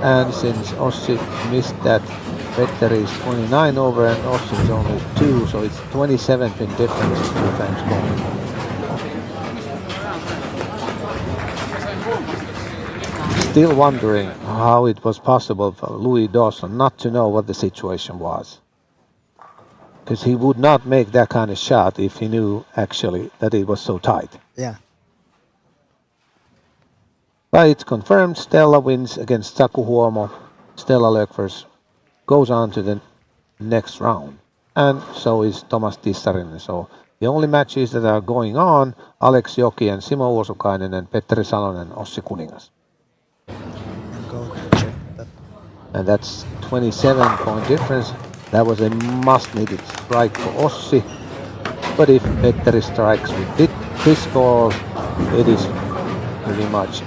Speaker 2: And since Ossi missed that, Petteri is 29 over and Ossi is only 2, so it's 27 pin difference, 2 frames going. Still wondering how it was possible for Louis Dawson not to know what the situation was. Because he would not make that kind of shot if he knew actually that it was so tight.
Speaker 1: Yeah.
Speaker 2: But it's confirmed Stella wins against Saku Huomo. Stella Lökfors goes on to the next round. And so is Thomas Tissanen. So the only matches that are going on, Alex Joki and Simo Uosukainen and Petteri Salonen and Ossi Kuningas. And that's 27-point difference. That was a must-needed strike for Ossi. But if Petteri strikes with this ball, it is pretty much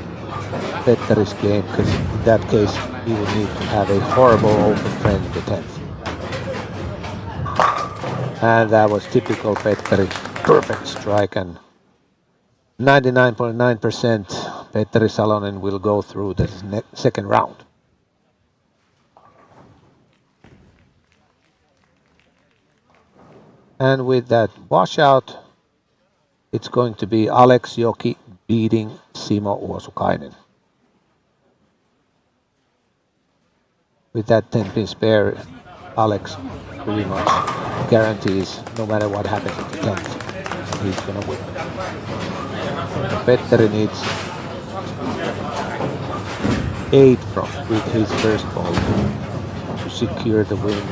Speaker 2: Petteri's game, because in that case he would need to have a horrible open frame in the 10th. And that was typical Petteri, perfect strike, and 99.9% Petteri Salonen will go through the second round. And with that washout, it's going to be Alex Joki beating Simo Uosukainen. With that 10-pin spare, Alex pretty much guarantees no matter what happens at the 10th, he's going to win. Petteri needs 8 from with his first ball to secure the win.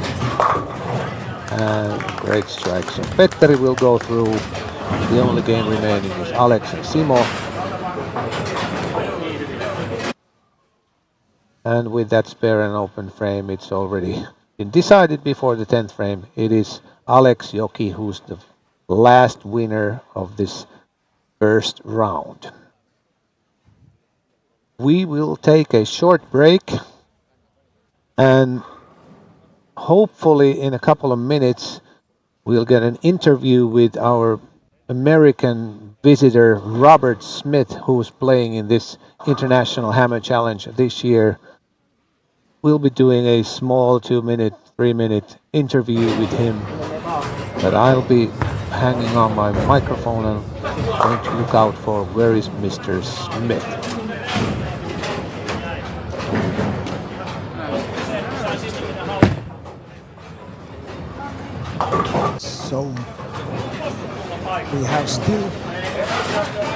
Speaker 2: And great strike. So Petteri will go through. The only game remaining is Alex and Simo. And with that spare and open frame, it's already been decided before the 10th frame. It is Alex Joki who's the last winner of this first round. We will take a short break, and hopefully in a couple of minutes we'll get an interview with our American visitor Robert Smith, who's playing in this International Hammer Challenge this year. We'll be doing a small 2-minute, 3-minute interview with him, but I'll be hanging on my microphone and going to look out for where is Mr. Smith.
Speaker 1: So we have still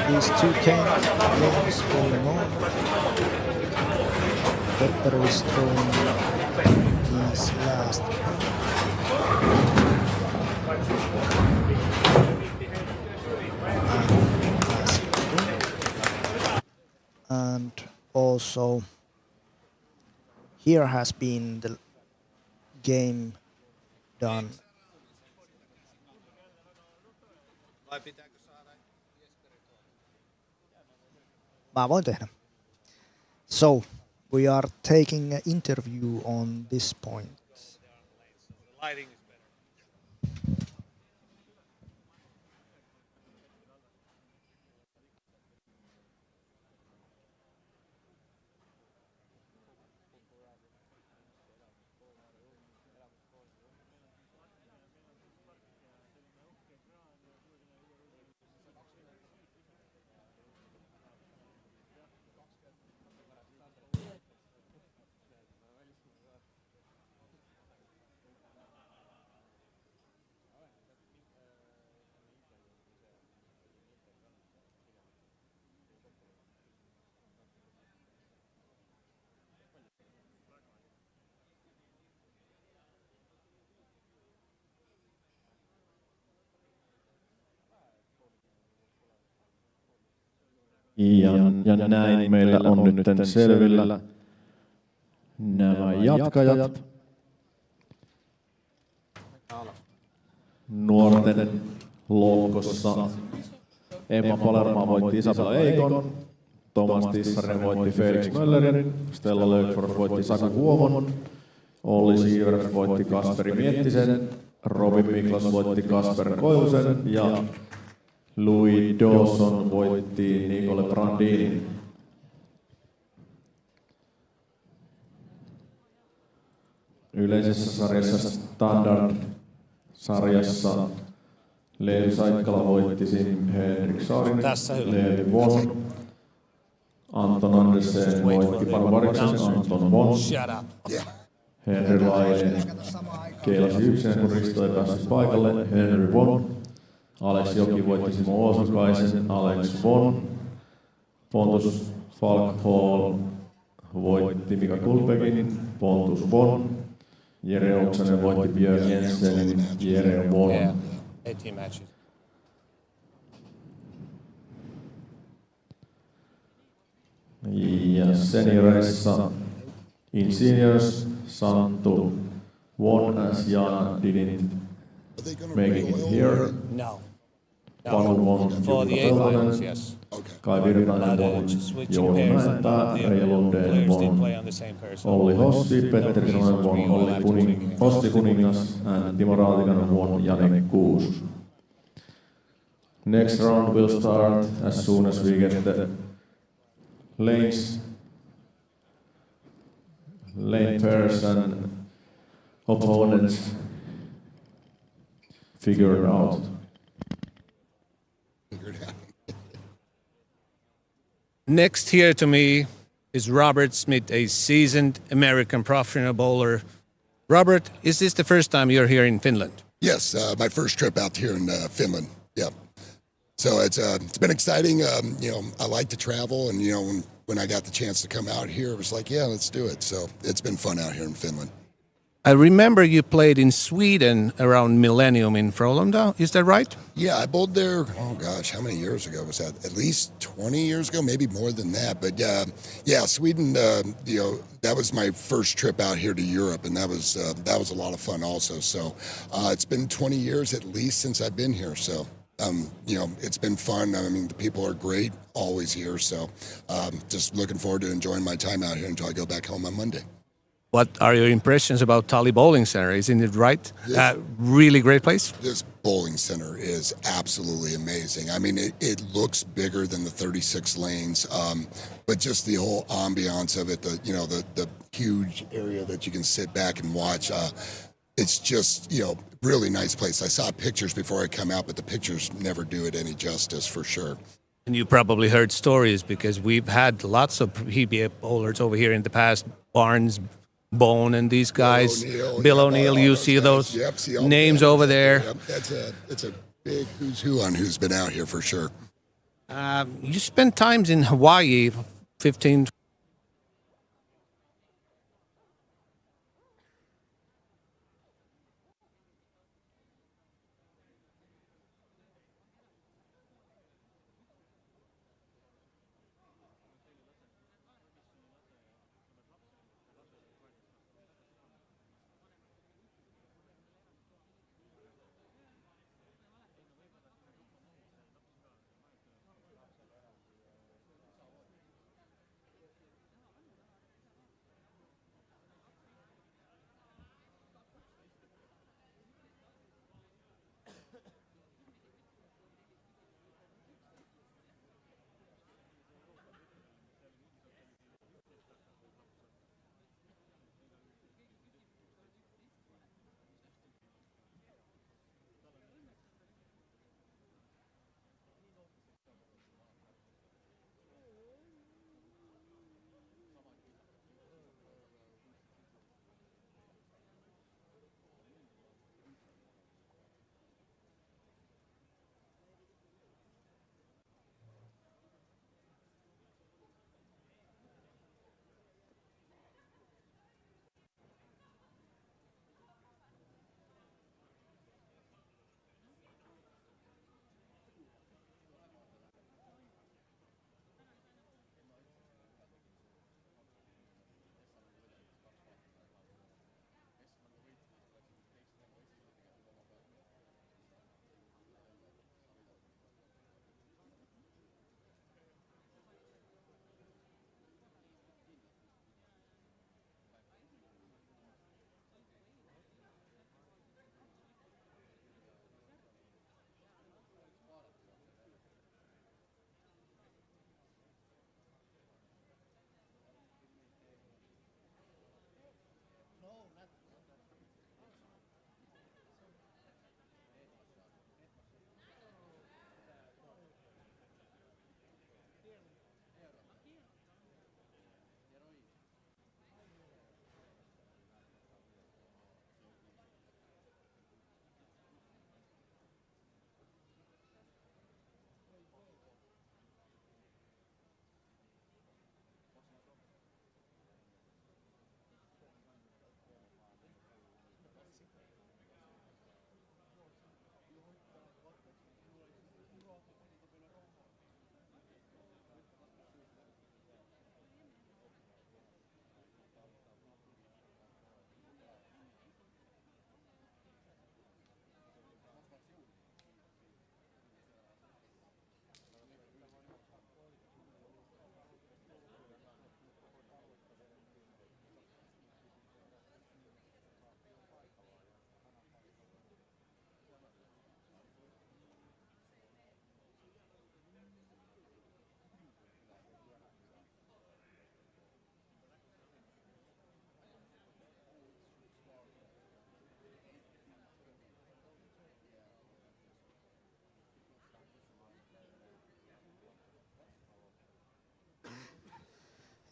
Speaker 1: these 2 games going on. Petteri is throwing his last. And also here has been the game done. Mä voin tehdä. So we are taking an interview on this point.
Speaker 4: Ja näin meillä on nyt selvillä nämä jatkajat. Nuorten lohkossa Emma Palermo voitti Isabella Eikon, Thomas Tissarinen voitti Felix Möllerin, Stella Löfgård voitti Saku Huomon, Olli Sievers voitti Kasperi Miettisen, Robin Miklas voitti Kasper Koivusen ja Louis Dawson voitti Nicole Brandinin. Yleisessä sarjassa Standard-sarjassa Leevi Saikkala voitti Sim Henrik Saarinen, Leevi Von, Anton Andersen voitti Barbariksen, Anton Von, Henry Laine keilasi yksin, kun Risto ei päässyt paikalle, Henry Von, Alex Joki voitti Simo Oosakaisen, Alex Von, Pontus Falkhall voitti Mika Kulpekin, Pontus Von, Jere Oksanen voitti Björn Jensenin, Jere Von.
Speaker 5: 18 matches.
Speaker 4: Ja senioreissa in seniors, Santtu won as Jana didn't make it here.
Speaker 5: No.
Speaker 4: Panu won
Speaker 5: For the A finals, yes.
Speaker 4: Kai Virtanen won Joulu Mäenpää, Reijo Lundeen
Speaker 5: Players didn't
Speaker 4: won
Speaker 5: play on the same person.
Speaker 4: Olli Hossi, Petteri Sonen won Hossi Kuningas, and Timo Raatikainen won Jane Kuus. Next round will start as soon as we get the lane pairs and opponents figured out.
Speaker 5: Next here to me is Robert Smith, a seasoned American professional bowler. Robert, is this the first time you're here in Finland?
Speaker 6: Yes, my first trip out here in Finland. Yeah, so it's been exciting. I like to travel, and when I got the chance to come out here, it was like, yeah, let's do it. So it's been fun out here in Finland.
Speaker 5: I remember you played in Sweden around Millennium in Frölunda. Is that right?
Speaker 6: Yeah, I bowled there. Oh gosh, how many years ago was that? At least 20 years ago, maybe more than that. But yeah, Sweden. That was my first trip out here to Europe, and that was a lot of fun also. So it's been 20 years at least since I've been here. So it's been fun. I mean, the people are great, always here. So just looking forward to enjoying my time out here until I go back home on Monday.
Speaker 5: What are your impressions about Tally Bowling Center? Isn't it right? Really great place?
Speaker 6: This bowling center is absolutely amazing. I mean, it looks bigger than the 36 lanes, but just the whole ambiance of it, the huge area that you can sit back and watch. It's just, really nice place. I saw pictures before I come out, but the pictures never do it any justice for sure.
Speaker 5: And you probably heard stories because we've had lots of PBA bowlers over here in the past. Barnes, Bone, and these guys. Bill O'Neill, you see those names over there.
Speaker 6: Yep, it's a big who's who on who's been out here for sure.
Speaker 5: You spent times in Hawaii, 15.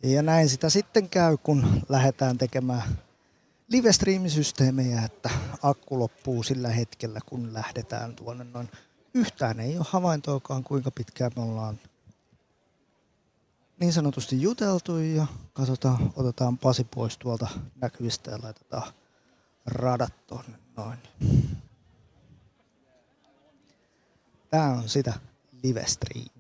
Speaker 1: Ja näin sitä sitten käy, kun lähdetään tekemään livestream-systeemejä, että akku loppuu sillä hetkellä, kun lähdetään tuonne noin. Yhtään ei ole havaintoakaan, kuinka pitkään me ollaan niin sanotusti juteltu ja katsotaan, otetaan Pasi pois tuolta näkyvistä ja laitetaan radat tonne noin. Tää on sitä livestreamia.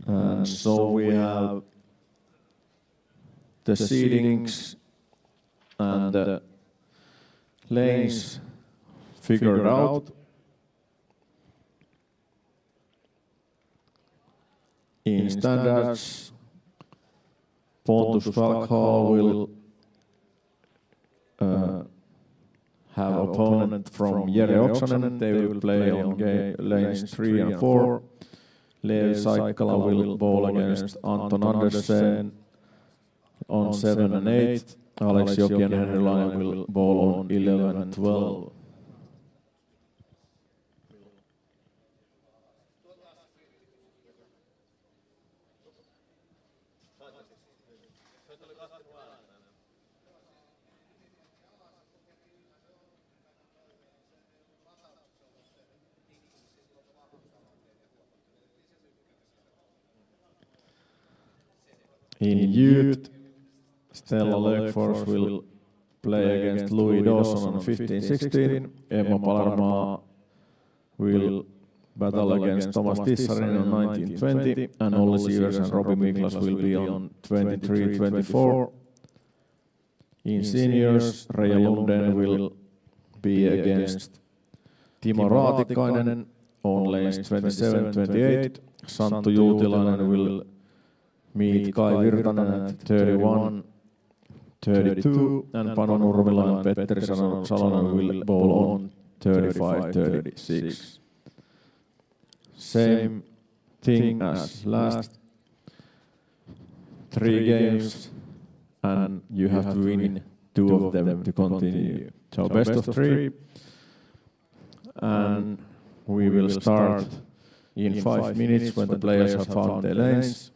Speaker 4: And so we have the seatings and the lanes figured out. In standards, Pontus Falkhall will have opponent from Jere Oksanen. They will play on lanes 3 and 4. Leevi Saikkala will bowl against Anton Andersen on 7 and 8. Alex Joki and Henry Laine will bowl on 11 and 12. In youth, Stella Löfors will play against Louis Dawson on 15-16. Emma Palermo will battle against Thomas Tissarin on 19-20. And Olli Sievers and Robbie Miklas will be on 23-24. In seniors, Reijo Lunden will be against Timo Raatikainen on lanes 27-28. Santtu Juutilainen will meet Kai Virtanen at 31, 32, and Pano Nurmila and Petteri Salonen will bowl on 35, 36. Same thing as last 3 games, and you have to win 2 of them to continue. So best of 3, and we will start in 5 minutes when the players have found their lanes.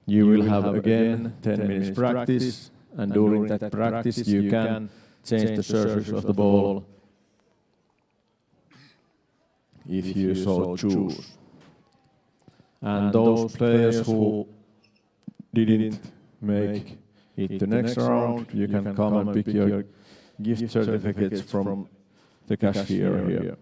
Speaker 4: You will have again 10 minutes practice, and during that practice you can change the surface of the ball if you so choose. And those players who didn't make it to next round, you can come and pick your gift certificates from the cashier here.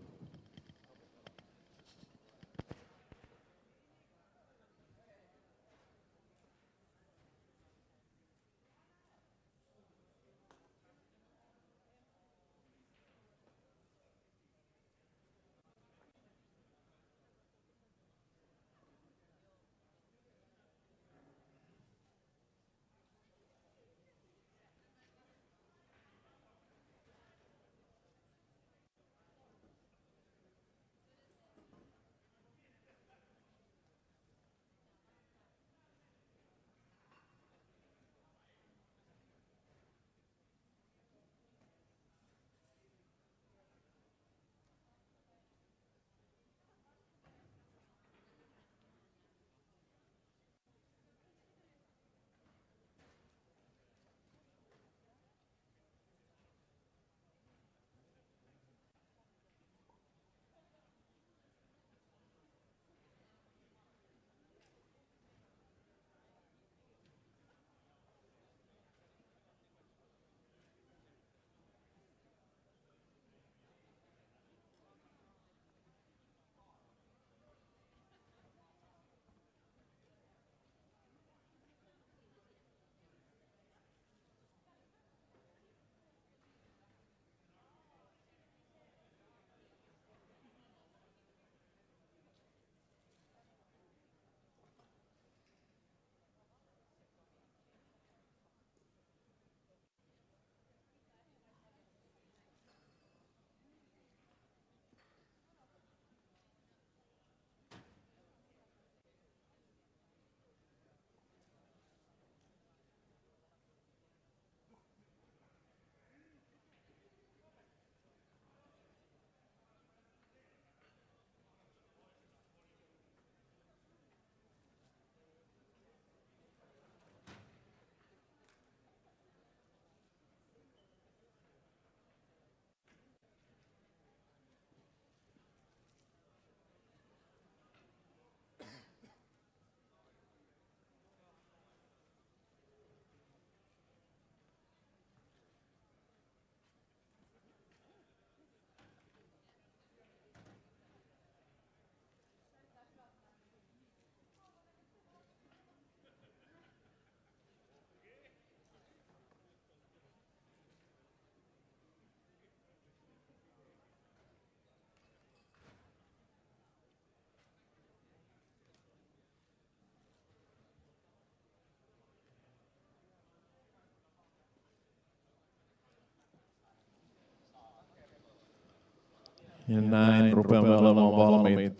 Speaker 4: Ja näin rupeamme olemaan valmiit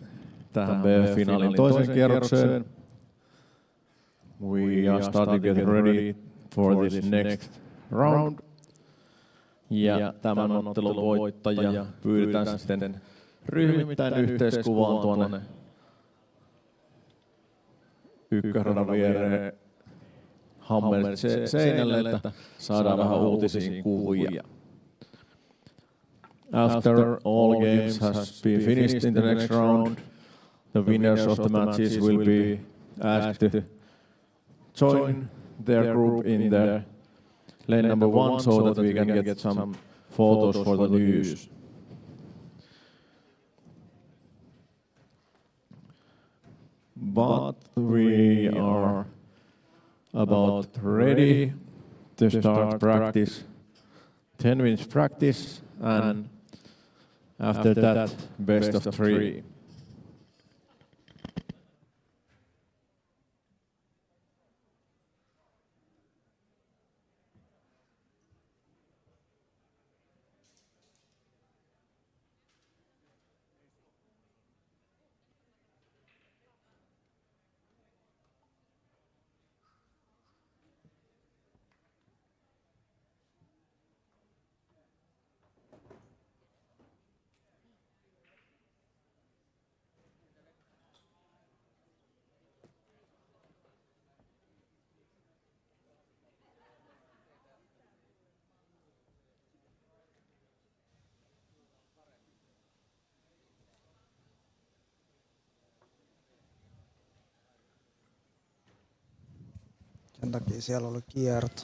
Speaker 4: tähän B-finaalin toisen kierrokseen. We are starting to get ready for this next round. Ja tämän ottelun voittaja pyydetään sitten ryhmittäin yhteiskuvaan tuonne ykkösradan viereen Hammerin seinälle, että saadaan vähän uutisiin kuvia. After all games has been finished in the next round, the winners of the matches will be asked to join their group in the lane number 1 so that we can get some photos for the news. But we are about ready to start practice. 10 minutes practice, and after that, best of 3.
Speaker 1: Sen takia siellä oli kierto.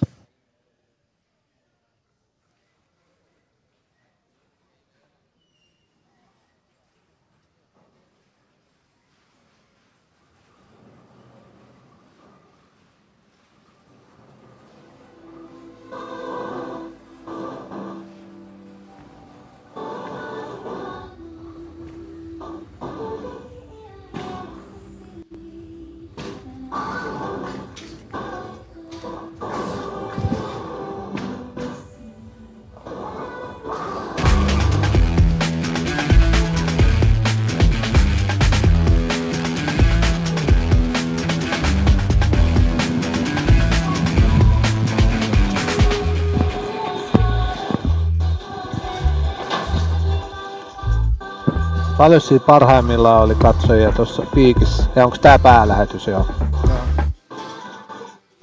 Speaker 2: Paljon siinä parhaimmillaan oli katsojia tuossa piikissä. Ja onko tää päälähetys jo?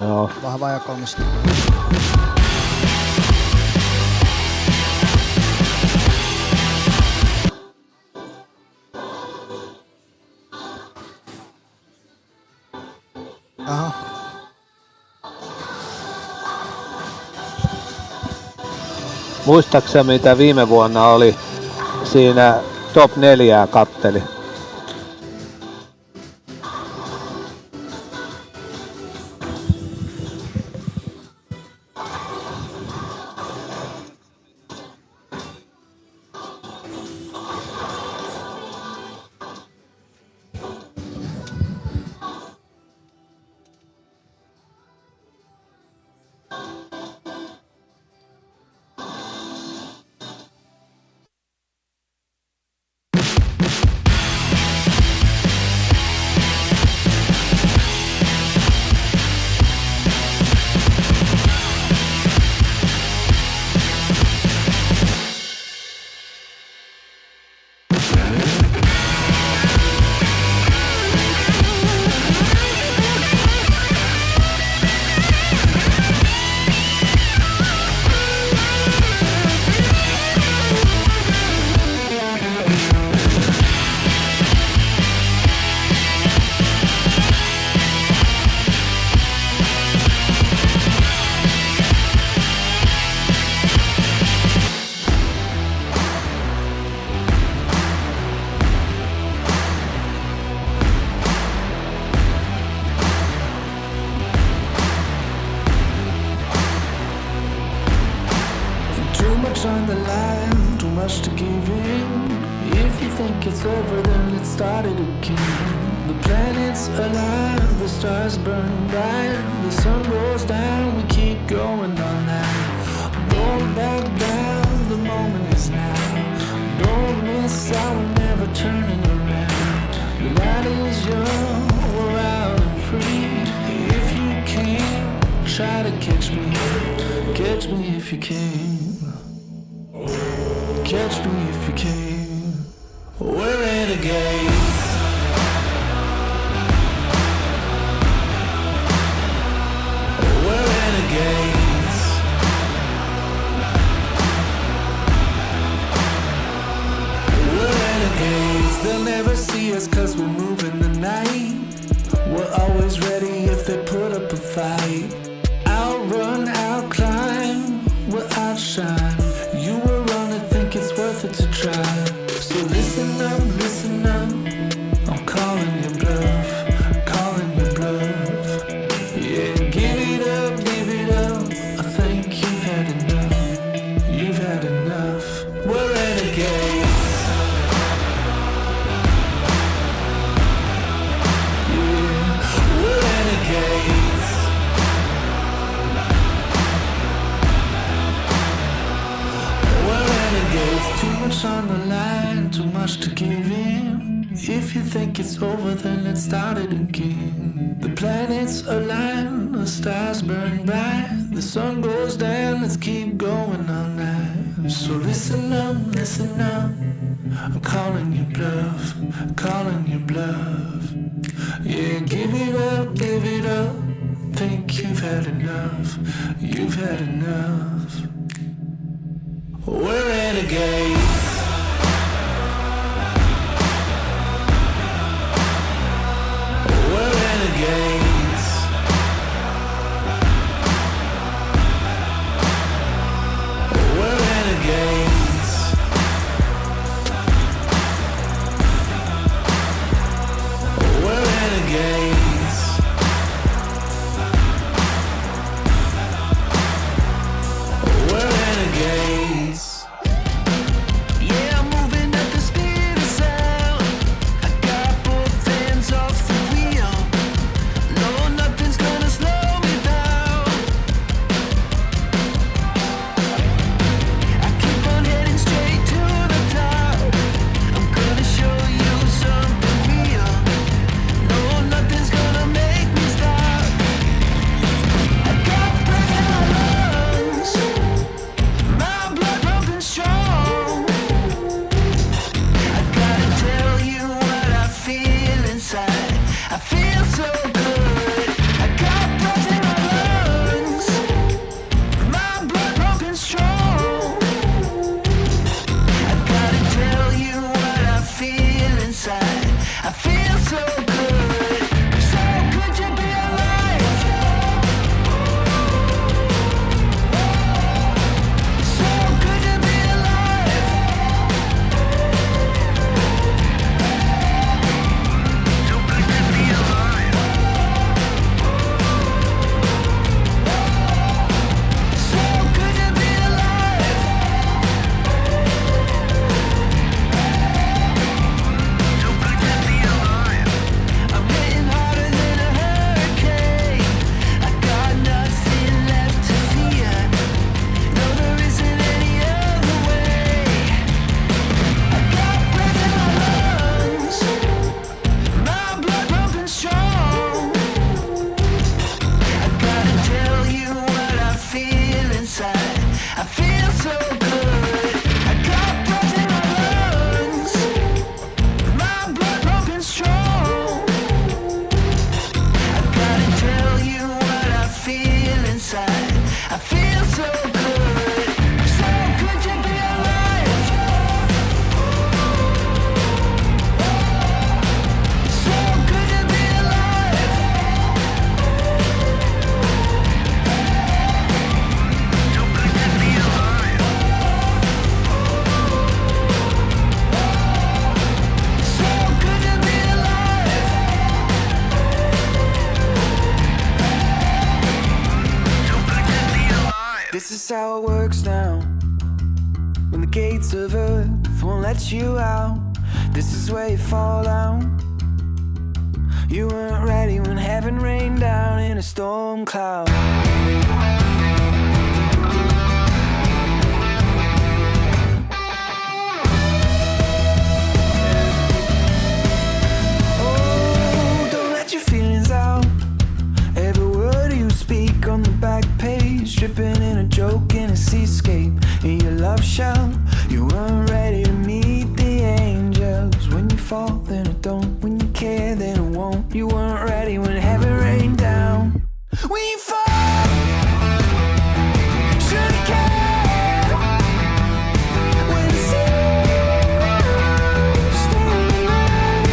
Speaker 1: Joo.
Speaker 2: Joo.
Speaker 1: Vähän vajaa 300. Aha.
Speaker 2: Muistaakseni mitä viime vuonna oli siinä top 4 katteli?
Speaker 3: On the line, too much to give in. If you think it's over, then let's start it again. The planets align, the stars burn bright, the sun goes down, we keep going on now. Don't back down, the moment is now. Don't miss out, we're never turning around. The night is young, we're out and free. If you can, try to catch me if you can. Catch me if you can. We're renegades. We're renegades. We're renegades. They'll never see us 'cause we're moving the night. We're always ready if they put up a fight. Outrun, outclimb, we'll outshine. You were wrong to think it's worth it to try. So listen up, I'm calling your bluff, calling your bluff. Yeah, give it up, I think you've had enough. We're renegades. Yeah, we're renegades. Too much on the line, too much to give in. If you think it's over, then let's start it again. The planets align, the stars burn bright, the sun goes down, let's keep going all night. So listen up, I'm calling your bluff, calling your bluff. Yeah, give it up, think you've had enough. We're renegades. We're renegades. I feel so good to be alive. So good to be alive. So good to be alive. So good to be alive. So good to be alive. I'm hitting harder than a hurricane. I got nothing left to fear. No, there isn't any other way. I got breath in my lungs, my blood pumping strong. I gotta tell you what I feel inside. I feel so good. I got breath in my lungs, my blood pumping strong. I gotta tell you what I feel inside. I feel so good to be alive. So good to be alive. So good to be alive. So good to be alive. So good to be alive. This is how it works now. When the gates of earth won't let you out, this is where you fall down. You weren't ready when heaven rained down in a storm cloud. Oh, don't let your feelings out. Every word you speak on the back page, dripping in a joke in a seascape. In your love shell, you weren't ready to meet the angels. When you fall, then it don't. When you care, then it won't. You weren't ready when heaven rained down. When you fall, should've cared. When the seas stand alive.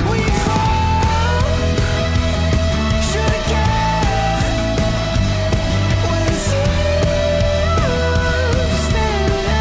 Speaker 3: When you fall, should've cared. When the seas stand alive.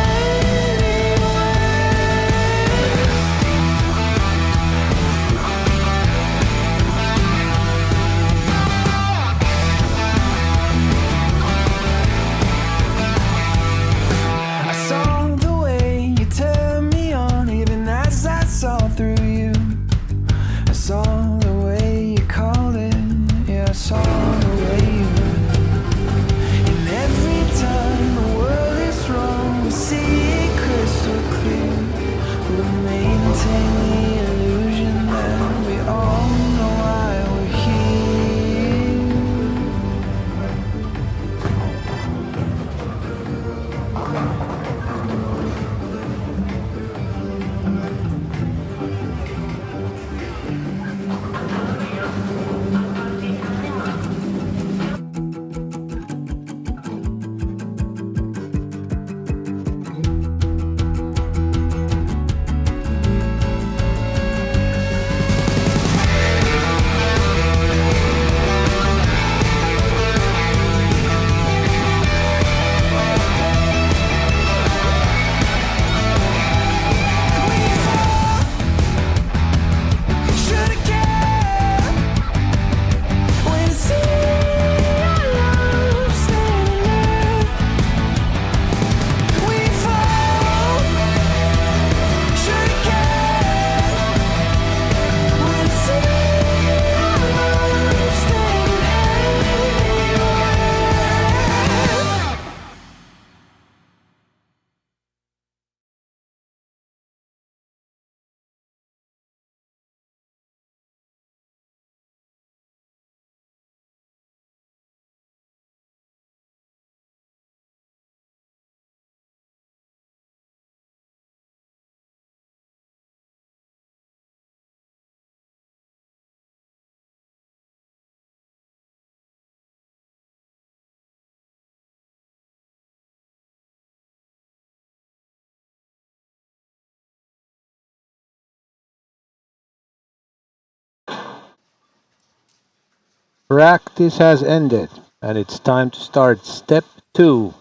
Speaker 2: Practice has ended, and it's time to start step 2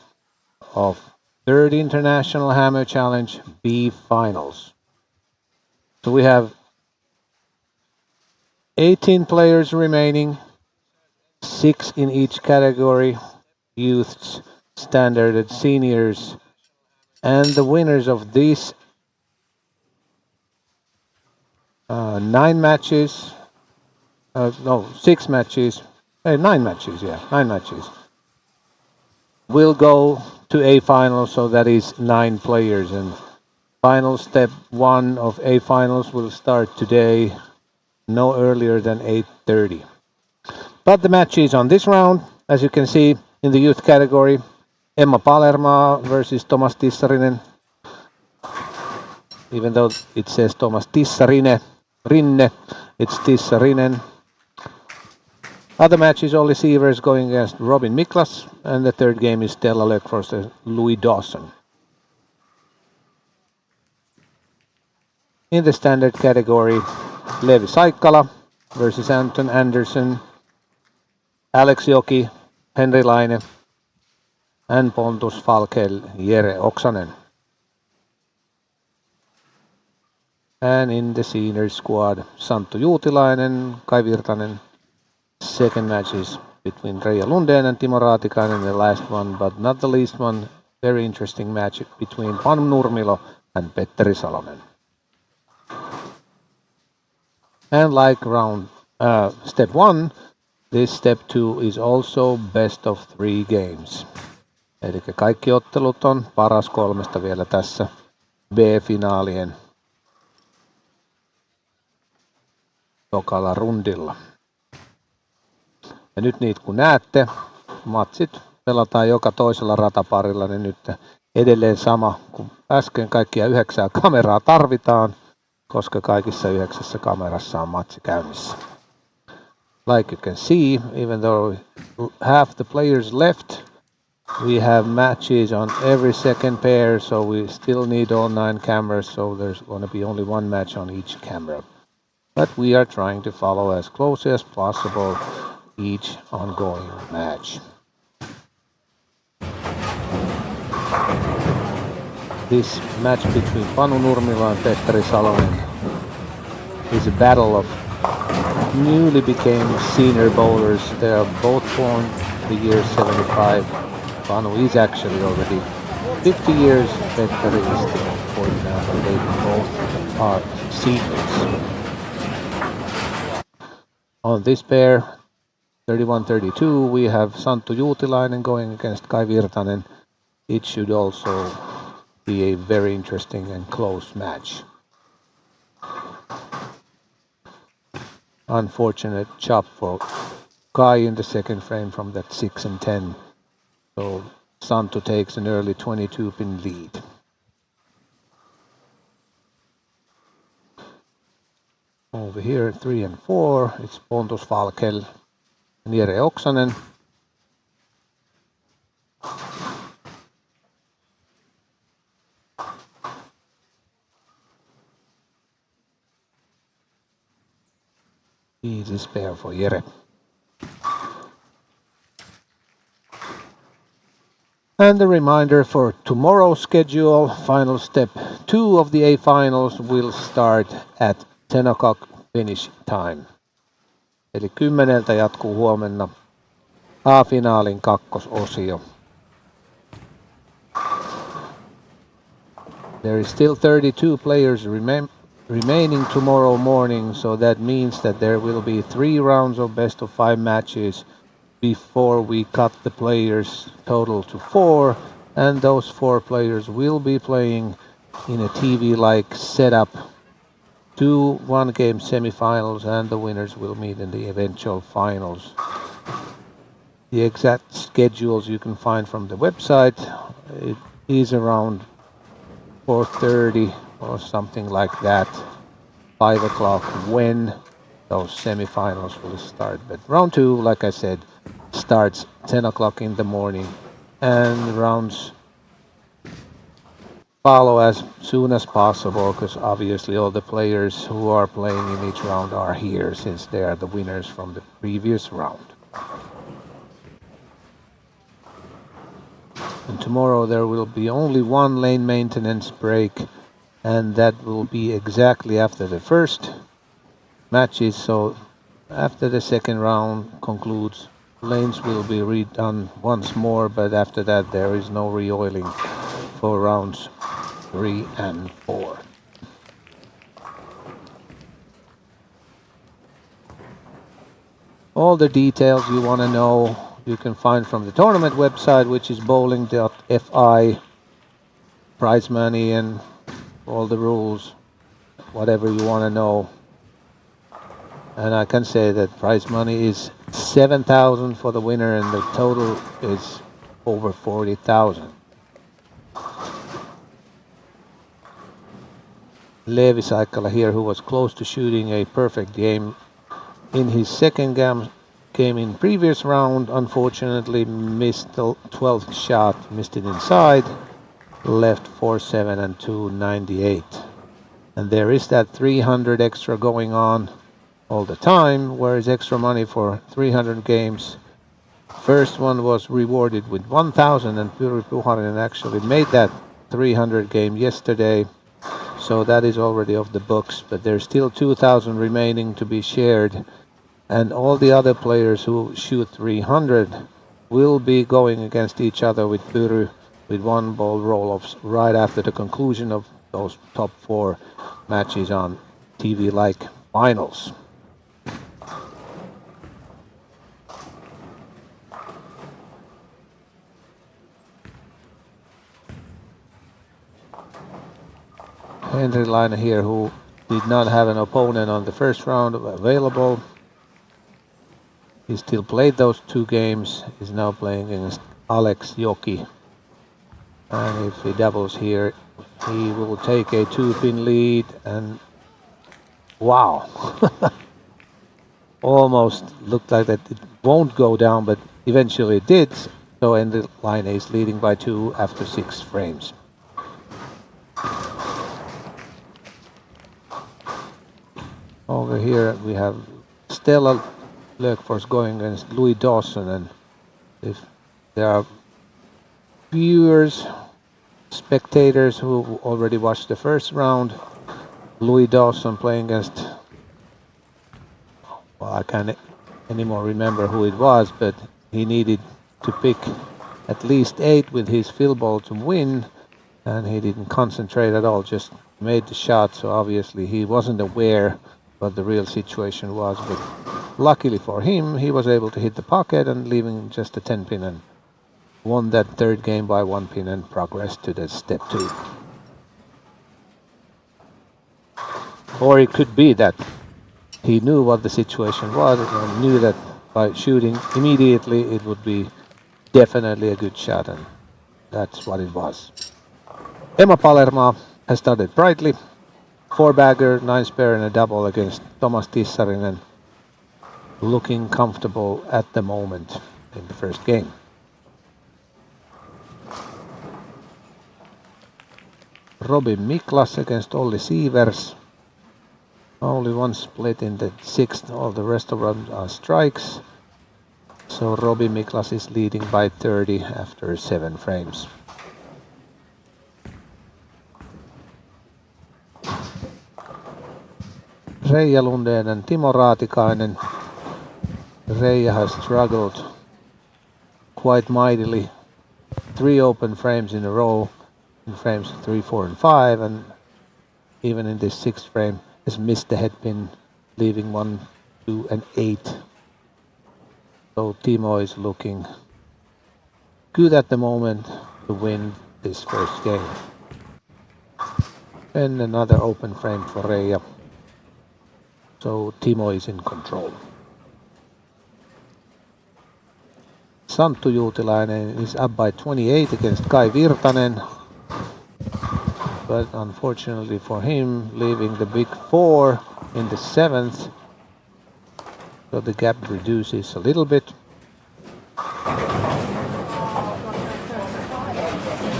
Speaker 2: of third International Hammer Challenge B Finals. So we have 18 players remaining, 6 in each category, youths, standard, and seniors. And the winners of these 9 matches, 6 matches, 9 matches, 9 matches, will go to A finals, so that is 9 players. And final step 1 of A finals will start today, no earlier than 8:30. But the matches on this round, as you can see in the youth category, Emma Palerma versus Thomas Tissarinen. Even though it says Thomas Tissarine, it's Tissarinen. Other matches, Olli Sievers going against Robin Miklas, and the third game is Stella Lökfors and Louis Dawson. In the standard category, Levi Saikkala versus Anton Anderson, Alex Joki, Henri Laine, and Pontus Falkel, Jere Oksanen. And in the senior squad, Santtu Juutilainen, Kai Virtanen. Second match is between Reija Lundén and Timo Raatikainen. The last one, but not the least one, very interesting match between Panu Nurmilo and Petteri Salonen. And like round step 1, this step 2 is also best of 3 games. Eli kaikki ottelut on paras 3 vielä tässä B-finaalien tokalla rundilla. Ja nyt niitä kun näette, matsit pelataan joka toisella rataparilla, niin nyt edelleen sama kuin äsken, kaikkia 9 kameraa tarvitaan, koska kaikissa 9 kamerassa on matsi käynnissä. Like you can see, even though half the players left, we have matches on every second pair, so we still need all 9 cameras, so there's going to be only 1 match on each camera. But we are trying to follow as close as possible each ongoing match. This match between Panu Nurmilo and Petteri Salonen is a battle of newly became senior bowlers. They are both born the year 75. Panu is actually already 50 years. Petteri is still 49, but they both are seniors. On this pair, 31-32, we have Santtu Juutilainen going against Kai Virtanen. It should also be a very interesting and close match. Unfortunate chop for Kai in the second frame from that 6 and 10. So Santtu takes an early 22-pin lead. Over here, 3 and 4, it's Pontus Falkel and Jere Oksanen. Easy spare for Jere. And a reminder for tomorrow's schedule, final step 2 of the A finals will start at 10 o'clock Finnish time. Eli 10 jatkuu huomenna A-finaalin kakkososio. There is still 32 players remaining tomorrow morning, so that means that there will be 3 rounds of best of 5 matches before we cut the players total to 4, and those 4 players will be playing in a TV-like setup 2 one-game semifinals, and the winners will meet in the eventual finals. The exact schedules you can find from the website. It is around 4:30 or something like that, 5 o'clock when those semifinals will start. But round 2, like I said, starts 10 o'clock in the morning, and rounds follow as soon as possible, because obviously all the players who are playing in each round are here, since they are the winners from the previous round. And tomorrow there will be only one lane maintenance break, and that will be exactly after the first matches. So after the second round concludes, lanes will be redone once more, but after that there is no re-oiling for rounds 3 and 4. All the details you want to know you can find from the tournament website, which is bowling.fi. Prize money and all the rules, whatever you want to know. And I can say that prize money is 7,000 for the winner, and the total is over 40,000. Leevi Saikkala here, who was close to shooting a perfect game in his second game in previous round, unfortunately missed the 12th shot, missed it inside, left 4-7 and 298. And there is that 300 extra going on all the time, where is extra money for 300 games. First one was rewarded with 1,000, and Pyry Puharinen actually made that 300 game yesterday. So that is already off the books, but there's still 2,000 remaining to be shared. And all the other players who shoot 300 will be going against each other with Pyry with one ball roll-offs right after the conclusion of those top 4 matches on TV-like finals. Henri Laine here, who did not have an opponent on the first round available. He still played those 2 games. He's now playing against Alex Joki. And if he doubles here, he will take a 2-pin lead, and wow. Almost looked like that it won't go down, but eventually it did. So Henri Laine is leading by 2 after 6 frames. Over here we have Stella Löfgren going against Louis Dawson, and if there are viewers, spectators who already watched the first round, Louis Dawson playing against, well, I can't anymore remember who it was, but he needed to pick at least 8 with his fill ball to win, and he didn't concentrate at all, just made the shot. So obviously he wasn't aware what the real situation was, but luckily for him, he was able to hit the pocket and leaving just a 10-pin, and won that third game by 1 pin and progressed to the step 2. Or it could be that he knew what the situation was and knew that by shooting immediately it would be definitely a good shot, and that's what it was. Emma Palerma has started brightly. 4-bagger, 9-spare and a double against Thomas Tissarinen. Looking comfortable at the moment in the first game. Robin Miklas against Olli Sievers. Only one split in the 6th, all the rest of them are strikes. So Robin Miklas is leading by 30 after 7 frames. Reija Lundén and Timo Raatikainen. Reija has struggled quite mightily. 3 open frames in a row in frames 3, 4 and 5, and even in this 6th frame has missed the head pin, leaving 1, 2 and 8. So Timo is looking good at the moment to win this first game. And another open frame for Reija. So Timo is in control. Santtu Juutilainen is up by 28 against Kai Virtanen. But unfortunately for him, leaving the big 4 in the 7th. So the gap reduces a little bit.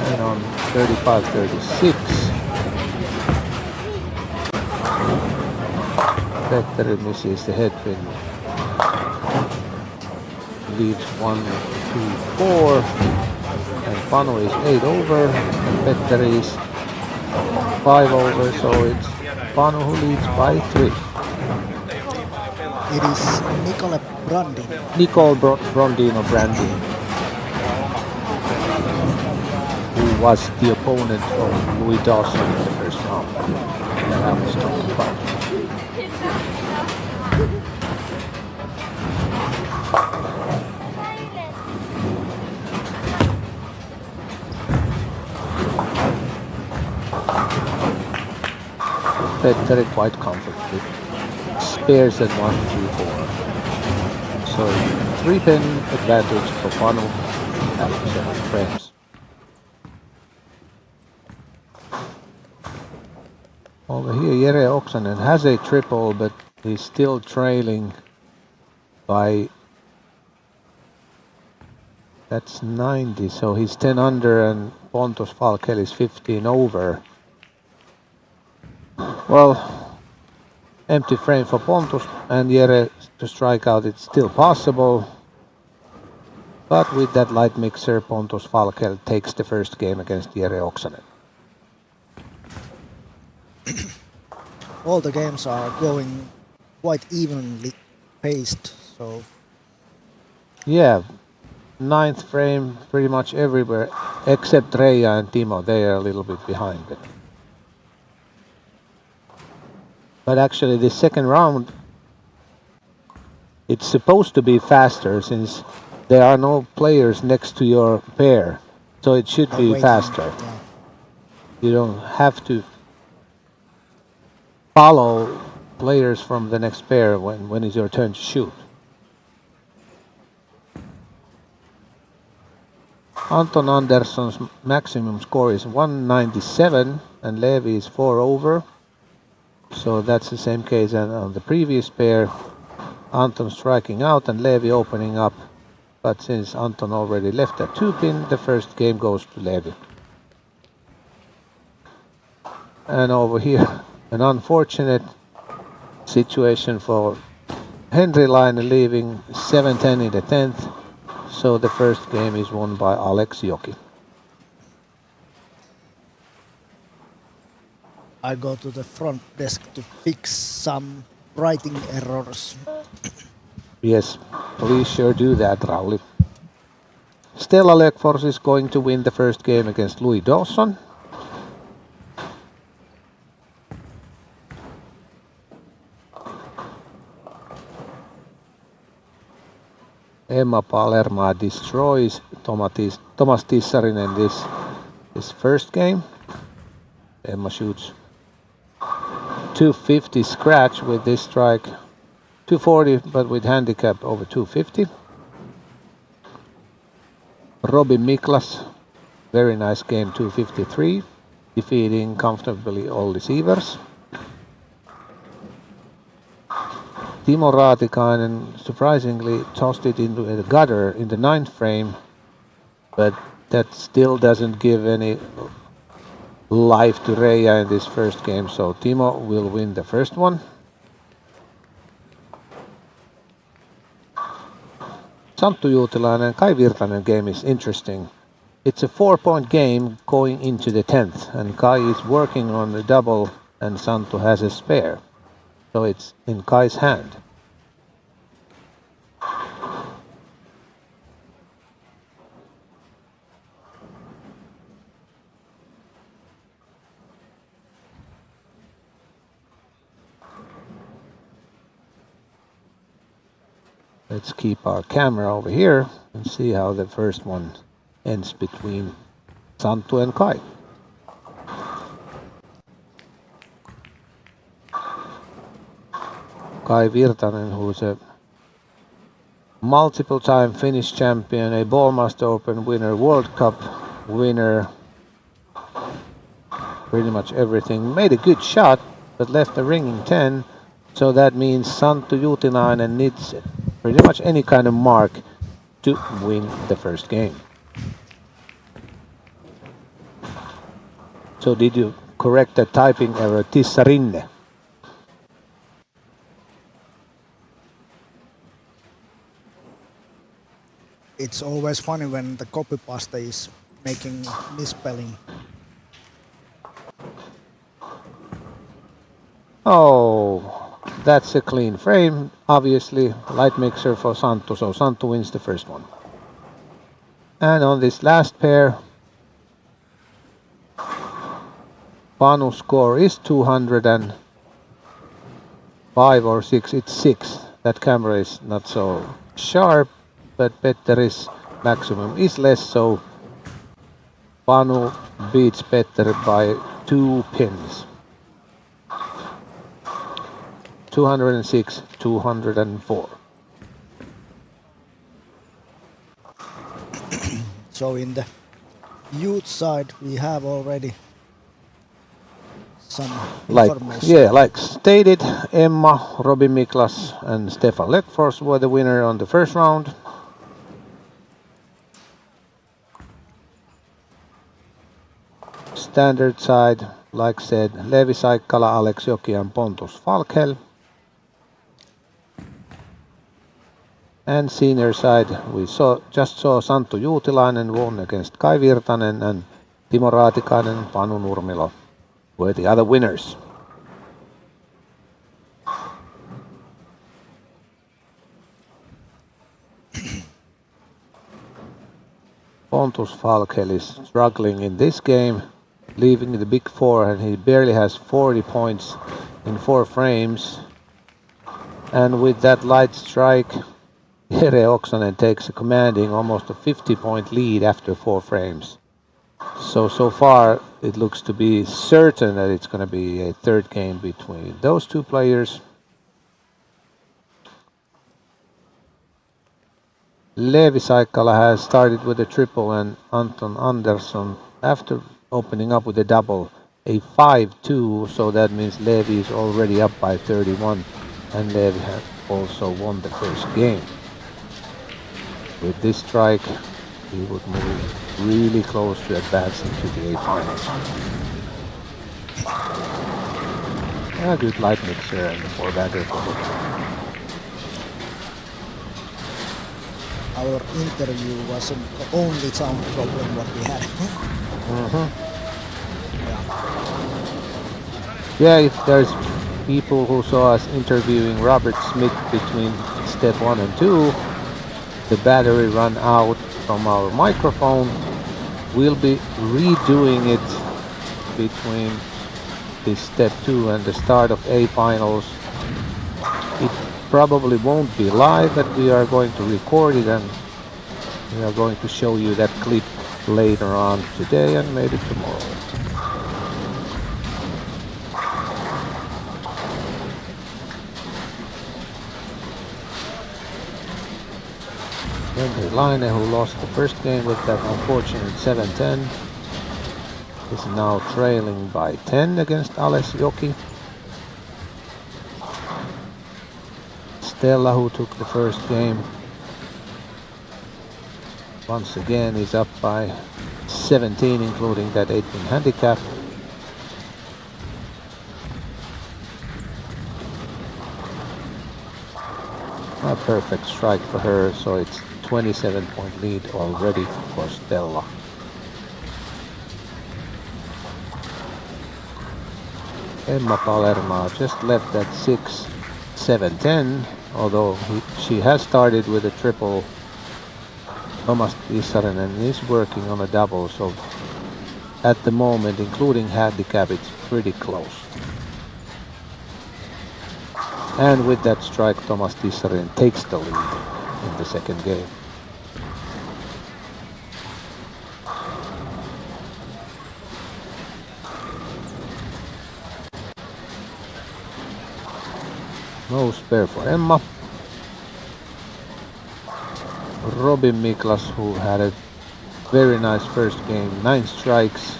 Speaker 2: And on 35-36. Petteri misses the head pin. Leaves 1, 2, 4, and Panu is 8 over and Petteri is 5 over, so it's Panu who leads by 3.
Speaker 1: It is Nicole Brandin.
Speaker 2: Nicole Brondino Brandin, who was the opponent of Louis Dawson in the first round that I was talking about. Petteri quite comfortably. Spares at 1, 2, 4. So 3-pin advantage for Panu after 7 frames. Over here, Jere Oksanen has a triple, but he's still trailing by, that's 90, so he's 10 under and Pontus Falkel is 15 over. Well, empty frame for Pontus and Jere to strike out, it's still possible. But with that light mixer, Pontus Falkel takes the first game against Jere Oksanen.
Speaker 1: All the games are going quite evenly paced, so
Speaker 2: Yeah, 9th frame pretty much everywhere, except Reija and Timo, they are a little bit behind. But actually the second round, it's supposed to be faster since there are no players next to your pair, so it should be faster.
Speaker 1: Yeah.
Speaker 2: You don't have to follow players from the next pair when it's your turn to shoot. Anton Andersson's maximum score is 197 and Levi is 4 over. So that's the same case as on the previous pair. Anton striking out and Levi opening up. But since Anton already left at 2-pin, the first game goes to Levi. And over here, an unfortunate situation for Henry Laine leaving 7-10 in the 10th. So the first game is won by Alex Joki.
Speaker 1: I go to the front desk to fix some writing errors.
Speaker 2: Yes, please sure do that, Rauli. Stella Lekfors is going to win the first game against Louis Dawson. Emma Palerma destroys Thomas Tissarinen this first game. Emma shoots 250 scratch with this strike. 240, but with handicap over 250. Robin Miklas, very nice game, 253, defeating comfortably all receivers. Timo Raatikainen surprisingly tossed it into the gutter in the 9th frame, but that still doesn't give any life to Reija in this first game, so Timo will win the first one. Santtu Juutilainen and Kai Virtanen game is interesting. It's a 4-point game going into the 10th, and Kai is working on the double and Santtu has a spare. So it's in Kai's hand. Let's keep our camera over here and see how the first one ends between Santtu and Kai. Kai Virtanen, who's a multiple-time Finnish champion, a Ballmaster Open winner, World Cup winner, pretty much everything. Made a good shot, but left a ringing 10. So that means Santtu Juutilainen needs pretty much any kind of mark to win the first game. So did you correct the typing error, Tissarinne?
Speaker 1: It's always funny when the copy pasta is making misspelling.
Speaker 2: Oh, that's a clean frame. Obviously, light mixer for Santu, so Santu wins the first one. And on this last pair, Panu's score is 205 or 6. It's 6. That camera is not so sharp, but Petteri's maximum is less, so Panu beats Petteri by 2 pins. 206, 204.
Speaker 1: So in the youth side, we have already some information.
Speaker 2: Like stated, Emma, Robin Miklas, and Stefan Leckfors were the winner on the first round. Standard side, like said, Leevi Saikkala, Alex Joki, and Pontus Falkhel. And senior side, we just saw Santtu Juutilainen won against Kai Virtanen, and Timo Raatikainen and Panu Nurmilo were the other winners. Pontus Falkhel is struggling in this game, leaving the big four, and he barely has 40 points in 4 frames. And with that light strike, Jere Oksanen takes a commanding almost a 50-point lead after 4 frames. So far it looks to be certain that it's going to be a third game between those 2 players. Leevi Saikkala has started with a triple, and Anton Andersson, after opening up with a double, a 5-2, so that means Leevi is already up by 31, and Leevi has also won the first game. With this strike, he would move really close to advancing to the A-finals. A good light mixer and the 4-bagger for him.
Speaker 1: Our interview wasn't the only sound problem what we had.
Speaker 2: Yeah, if there's people who saw us interviewing Robert Smith between step 1 and 2, the battery ran out from our microphone. We'll be redoing it between this step 2 and the start of A-finals. It probably won't be live, but we are going to record it, and we are going to show you that clip later on today and maybe tomorrow. Laine, who lost the first game with that unfortunate 7-10, is now trailing by 10 against Ales Joki. Stella, who took the first game, once again is up by 17, including that 18 handicap. A perfect strike for her, so it's 27-point lead already for Stella. Emma Palermo just left at 6-7-10, although she has started with a triple. Thomas Tissanen is working on a double, so at the moment, including handicap, it's pretty close. And with that strike, Thomas Tissanen takes the lead in the second game. No spare for Emma. Robin Miklas, who had a very nice first game, 9 strikes,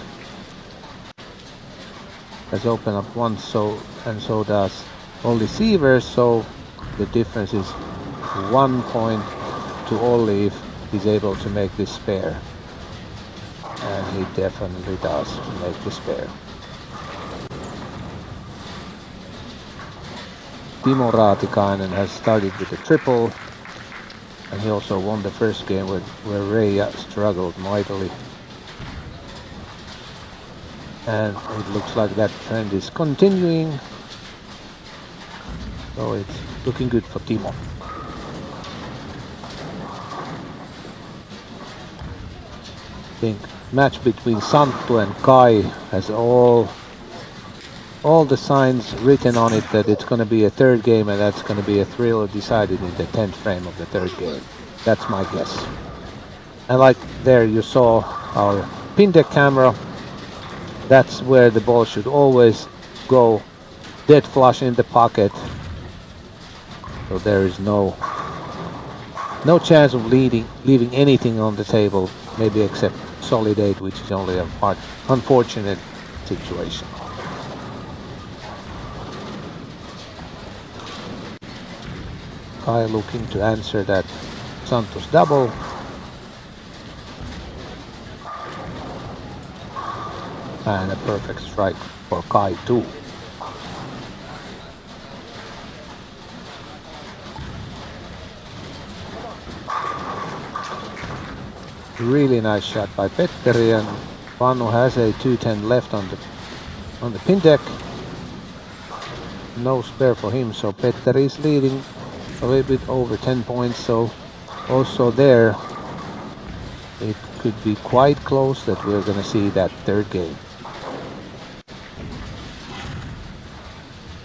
Speaker 2: has opened up once, so does Olli Sievers, so the difference is 1 point to Olli if he's able to make this spare. And he definitely does make the spare. Timo Raatikainen has started with a triple, and he also won the first game where Reija struggled mightily. And it looks like that trend is continuing. So it's looking good for Timo. I think match between Santtu and Kai has all the signs written on it that it's going to be a third game, and that's going to be a thrill decided in the 10th frame of the third game. That's my guess. And like there you saw our pin deck camera. That's where the ball should always go, dead flush in the pocket. So there is no chance of leaving anything on the table, maybe except solid 8, which is only a unfortunate situation. Kai looking to answer that Santos double. And a perfect strike for Kai too. Really nice shot by Petteri, and Panu has a 210 left on the pin deck. No spare for him, so Petteri is leading a little bit over 10 points. So also there, it could be quite close that we're going to see that third game.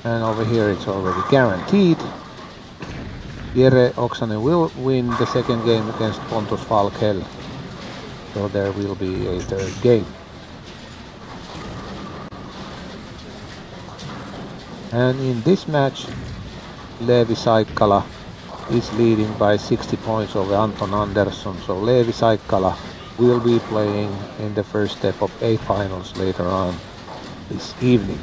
Speaker 2: And over here it's already guaranteed. Jere Oksanen will win the second game against Pontus Falkhel. So there will be a third game. And in this match, Leevi Saikkala is leading by 60 points over Anton Andersson. So Leevi Saikkala will be playing in the first step of A-finals later on this evening.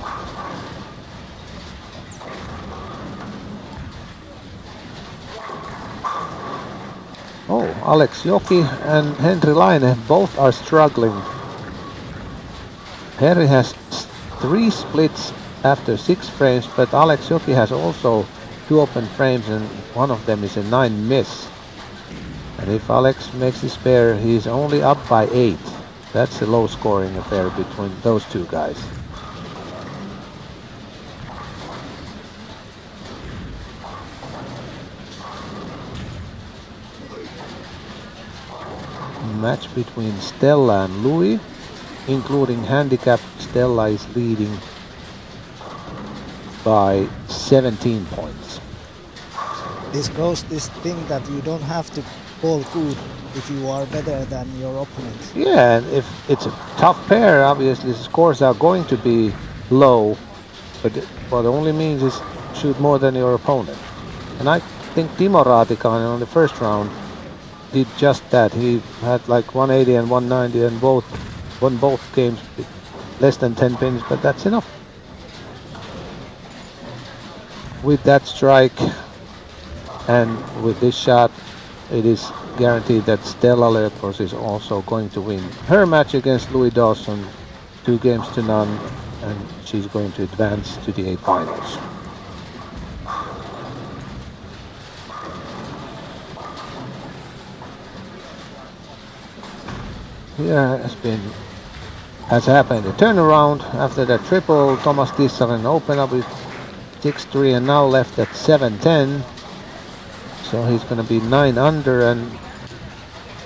Speaker 2: Oh, Alex Joki and Henri Laine both are struggling. Henri has 3 splits after 6 frames, but Alex Joki has also 2 open frames, and one of them is a 9 miss. And if Alex makes his pair, he's only up by 8. That's a low scoring affair between those two guys. Match between Stella and Louis, including handicap. Stella is leading by 17 points.
Speaker 1: This goes this thing that you don't have to ball good if you are better than your opponent.
Speaker 2: Yeah, and if it's a tough pair, obviously the scores are going to be low, but what it only means is shoot more than your opponent. And I think Timo Raatikainen on the first round did just that. He had like 180 and 190 and won both games with less than 10 pins, but that's enough. With that strike and with this shot, it is guaranteed that Stella Leopolds is also going to win her match against Louis Dawson 2-0, and she's going to advance to the A-finals. Here has happened a turnaround after that triple. Thomas Tissaren opened up with 6-3 and now left at 7-10. So he's going to be 9 under, and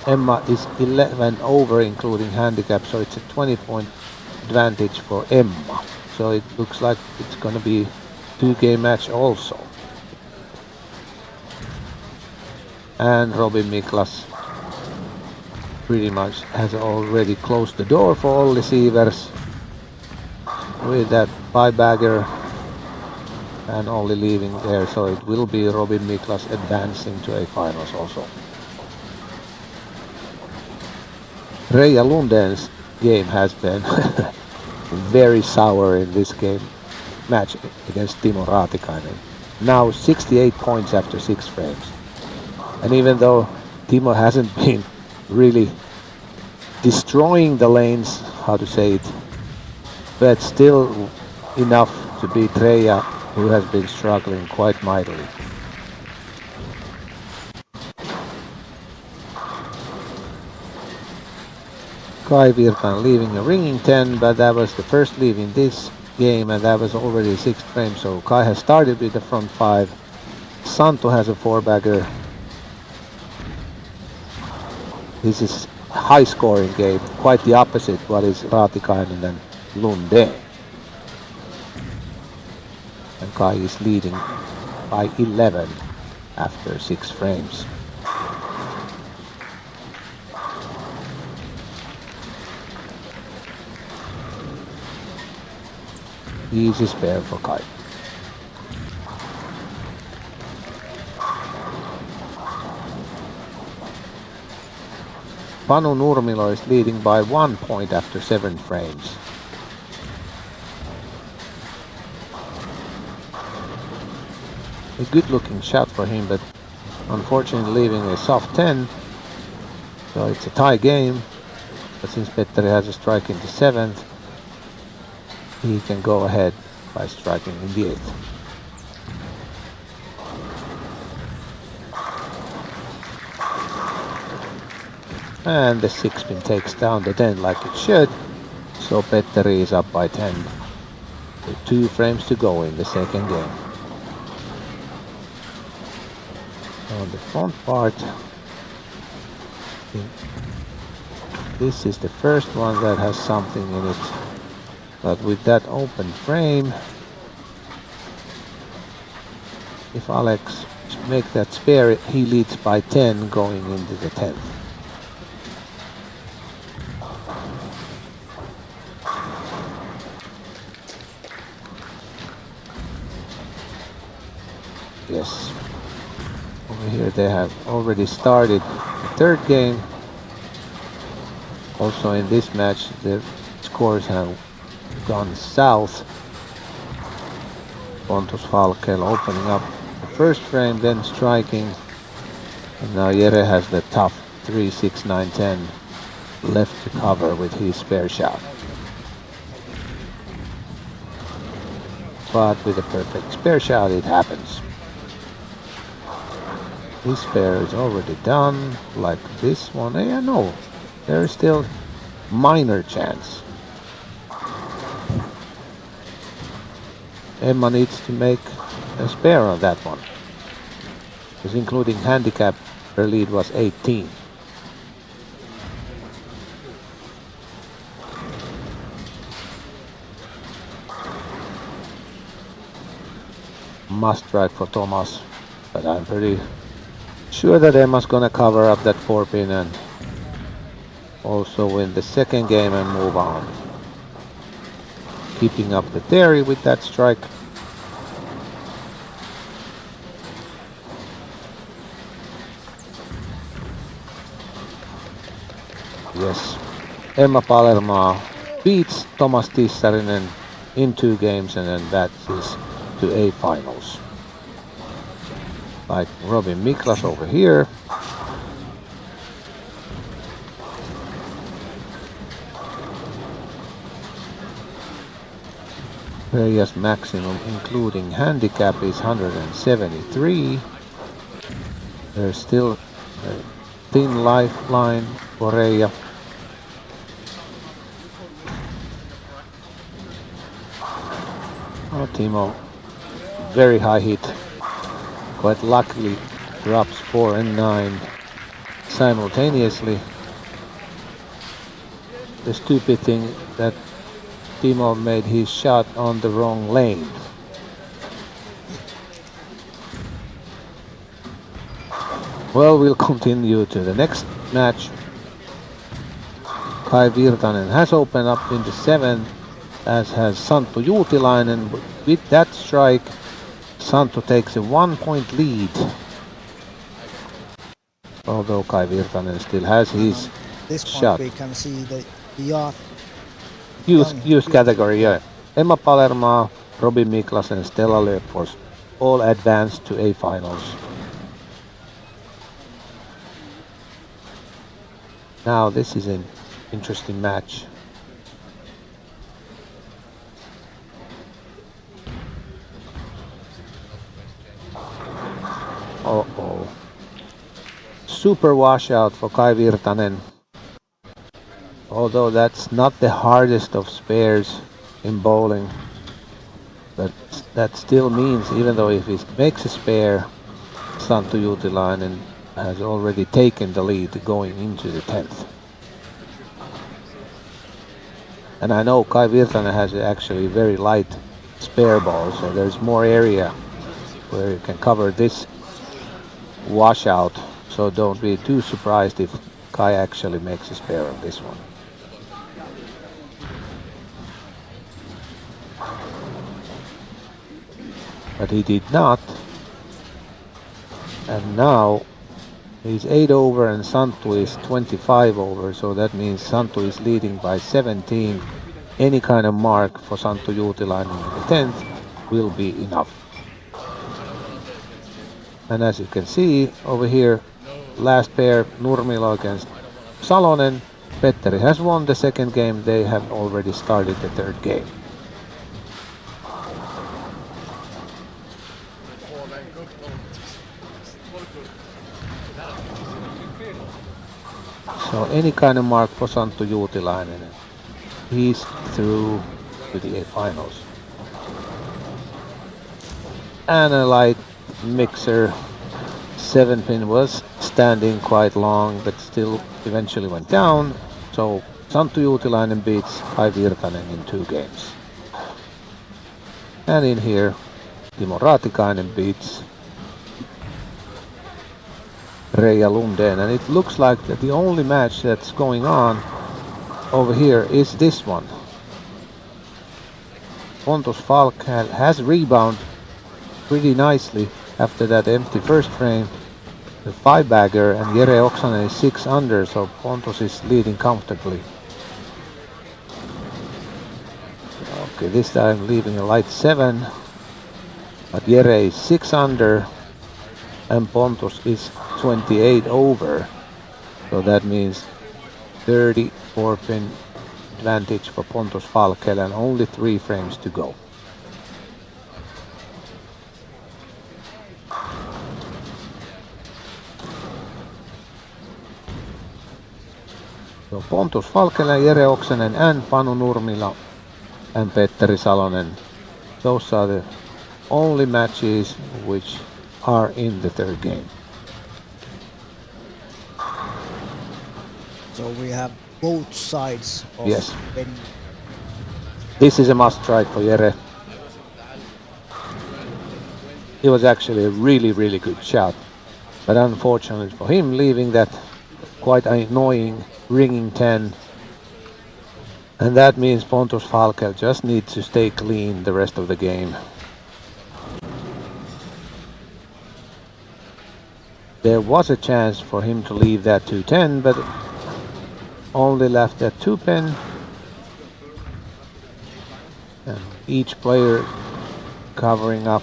Speaker 2: Emma is 11 over including handicap, so it's a 20-point advantage for Emma. So it looks like it's going to be a 2-game match also. And Robin Miklas pretty much has already closed the door for all receivers with that 5-bagger and only leaving there, so it will be Robin Miklas advancing to A-finals also. Reija Lunden's game has been very sour in this game match against Timo Raatikainen. Now 68 points after 6 frames. And even though Timo hasn't been really destroying the lanes, how to say it, but still enough to beat Reija, who has been struggling quite mightily. Kai Virtanen leaving a ringing 10, but that was the first leave in this game, and that was already 6th frame, so Kai has started with the front 5. Santo has a 4-bagger. This is a high-scoring game, quite the opposite what is Raatikainen and Lunde. And Kai is leading by 11 after 6 frames. Easy spare for Kai. Panu Nurmilo is leading by 1 point after 7 frames. A good looking shot for him, but unfortunately leaving a soft 10. So it's a tie game, but since Petteri has a strike in the 7th, he can go ahead by striking in the 8th. And the 6-pin takes down the 10 like it should, so Petteri is up by 10 with 2 frames to go in the second game. On the front part, this is the first one that has something in it, but with that open frame, if Alex make that spare, he leads by 10 going into the 10th. Yes. Over here they have already started the 3rd game. Also in this match the scores have gone south. Pontus Falkel opening up the first frame, then striking. And now Jere has the tough 3, 6, 9, 10 left to cover with his spare shot. But with a perfect spare shot it happens. This spare is already done, like this one. Yeah, no, there is still minor chance. Emma needs to make a spare on that one, because including handicap, her lead was 18. Must strike for Thomas, but I'm pretty sure that Emma's gonna cover up that 4-pin and also win the second game and move on. Keeping up the theory with that strike. Yes, Emma Palermo beats Thomas Tissarinen in 2 games, and then that is to A finals. Like Robin Miklas over here. Reija's maximum including handicap is 173. There's still a thin lifeline for Reija. Oh, Timo, very high hit. Quite luckily drops 4 and 9 simultaneously. The stupid thing that Timo made his shot on the wrong lane. Well, we'll continue to the next match. Kai Virtanen has opened up in the 7th, as has Santtu Juutilainen. With that strike, Santtu takes a 1-point lead. Although Kai Virtanen still has his
Speaker 1: This
Speaker 2: shot.
Speaker 1: point we can see the youth
Speaker 2: Youth category, yeah. Emma Palermo, Robin Miklas and Stella Löfors all advanced to A finals. Now this is an interesting match. Super washout for Kai Virtanen. Although that's not the hardest of spares in bowling, but that still means even though if he makes a spare, Santtu Juutilainen has already taken the lead going into the 10th. And I know Kai Virtanen has actually very light spare ball, so there's more area where you can cover this washout. So don't be too surprised if Kai actually makes a spare on this one. But he did not. And now he's 8 over and Santtu is 25 over, so that means Santtu is leading by 17. Any kind of mark for Santtu Juutilainen in the 10th will be enough. And as you can see over here, last pair Nurmila against Salonen. Petteri has won the second game. They have already started the third game. So any kind of mark for Santtu Juutilainen. He's through to the finals. And a light mixer 7-pin was standing quite long, but still eventually went down. So Santtu Juutilainen beats Kai Virtanen in 2 games. And in here, Timo Raatikainen beats Reija Lundén, and it looks like that the only match that's going on over here is this one. Pontus Falk has rebounded pretty nicely after that empty first frame. The 5-bagger, and Jere Oksanen is 6 under, so Pontus is leading comfortably. Okay, this time leaving a light 7, but Jere is 6 under and Pontus is 28 over, so that means 34-pin advantage for Pontus Falkel and only 3 frames to go. So Pontus Falkel, Jere Oksanen and Panu Nurmila and Petteri Salonen, those are the only matches which are in the third game.
Speaker 1: So we have both sides of
Speaker 2: Yes.
Speaker 1: venue.
Speaker 2: This is a must try for Jere. It was actually a really good shot, but unfortunately for him, leaving that quite annoying ringing 10, and that means Pontus Falkel just needs to stay clean the rest of the game. There was a chance for him to leave that 210, but only left that 2-pin. And each player covering up,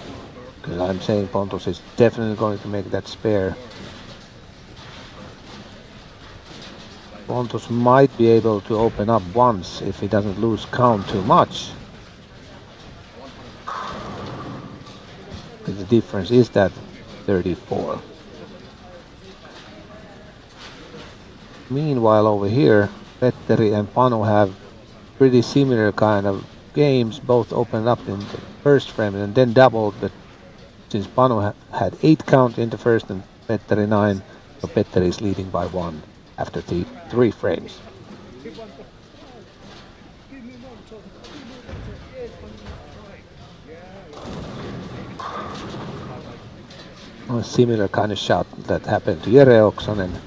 Speaker 2: because I'm saying Pontus is definitely going to make that spare. Pontus might be able to open up once if he doesn't lose count too much. The difference is that 34. Meanwhile over here, Petteri and Panu have pretty similar kind of games, both opened up in the first frame and then doubled, but since Panu had 8 count in the first and Petteri 9, so Petteri is leading by 1 after 3 frames. A similar kind of shot that happened to Jere Oksanen.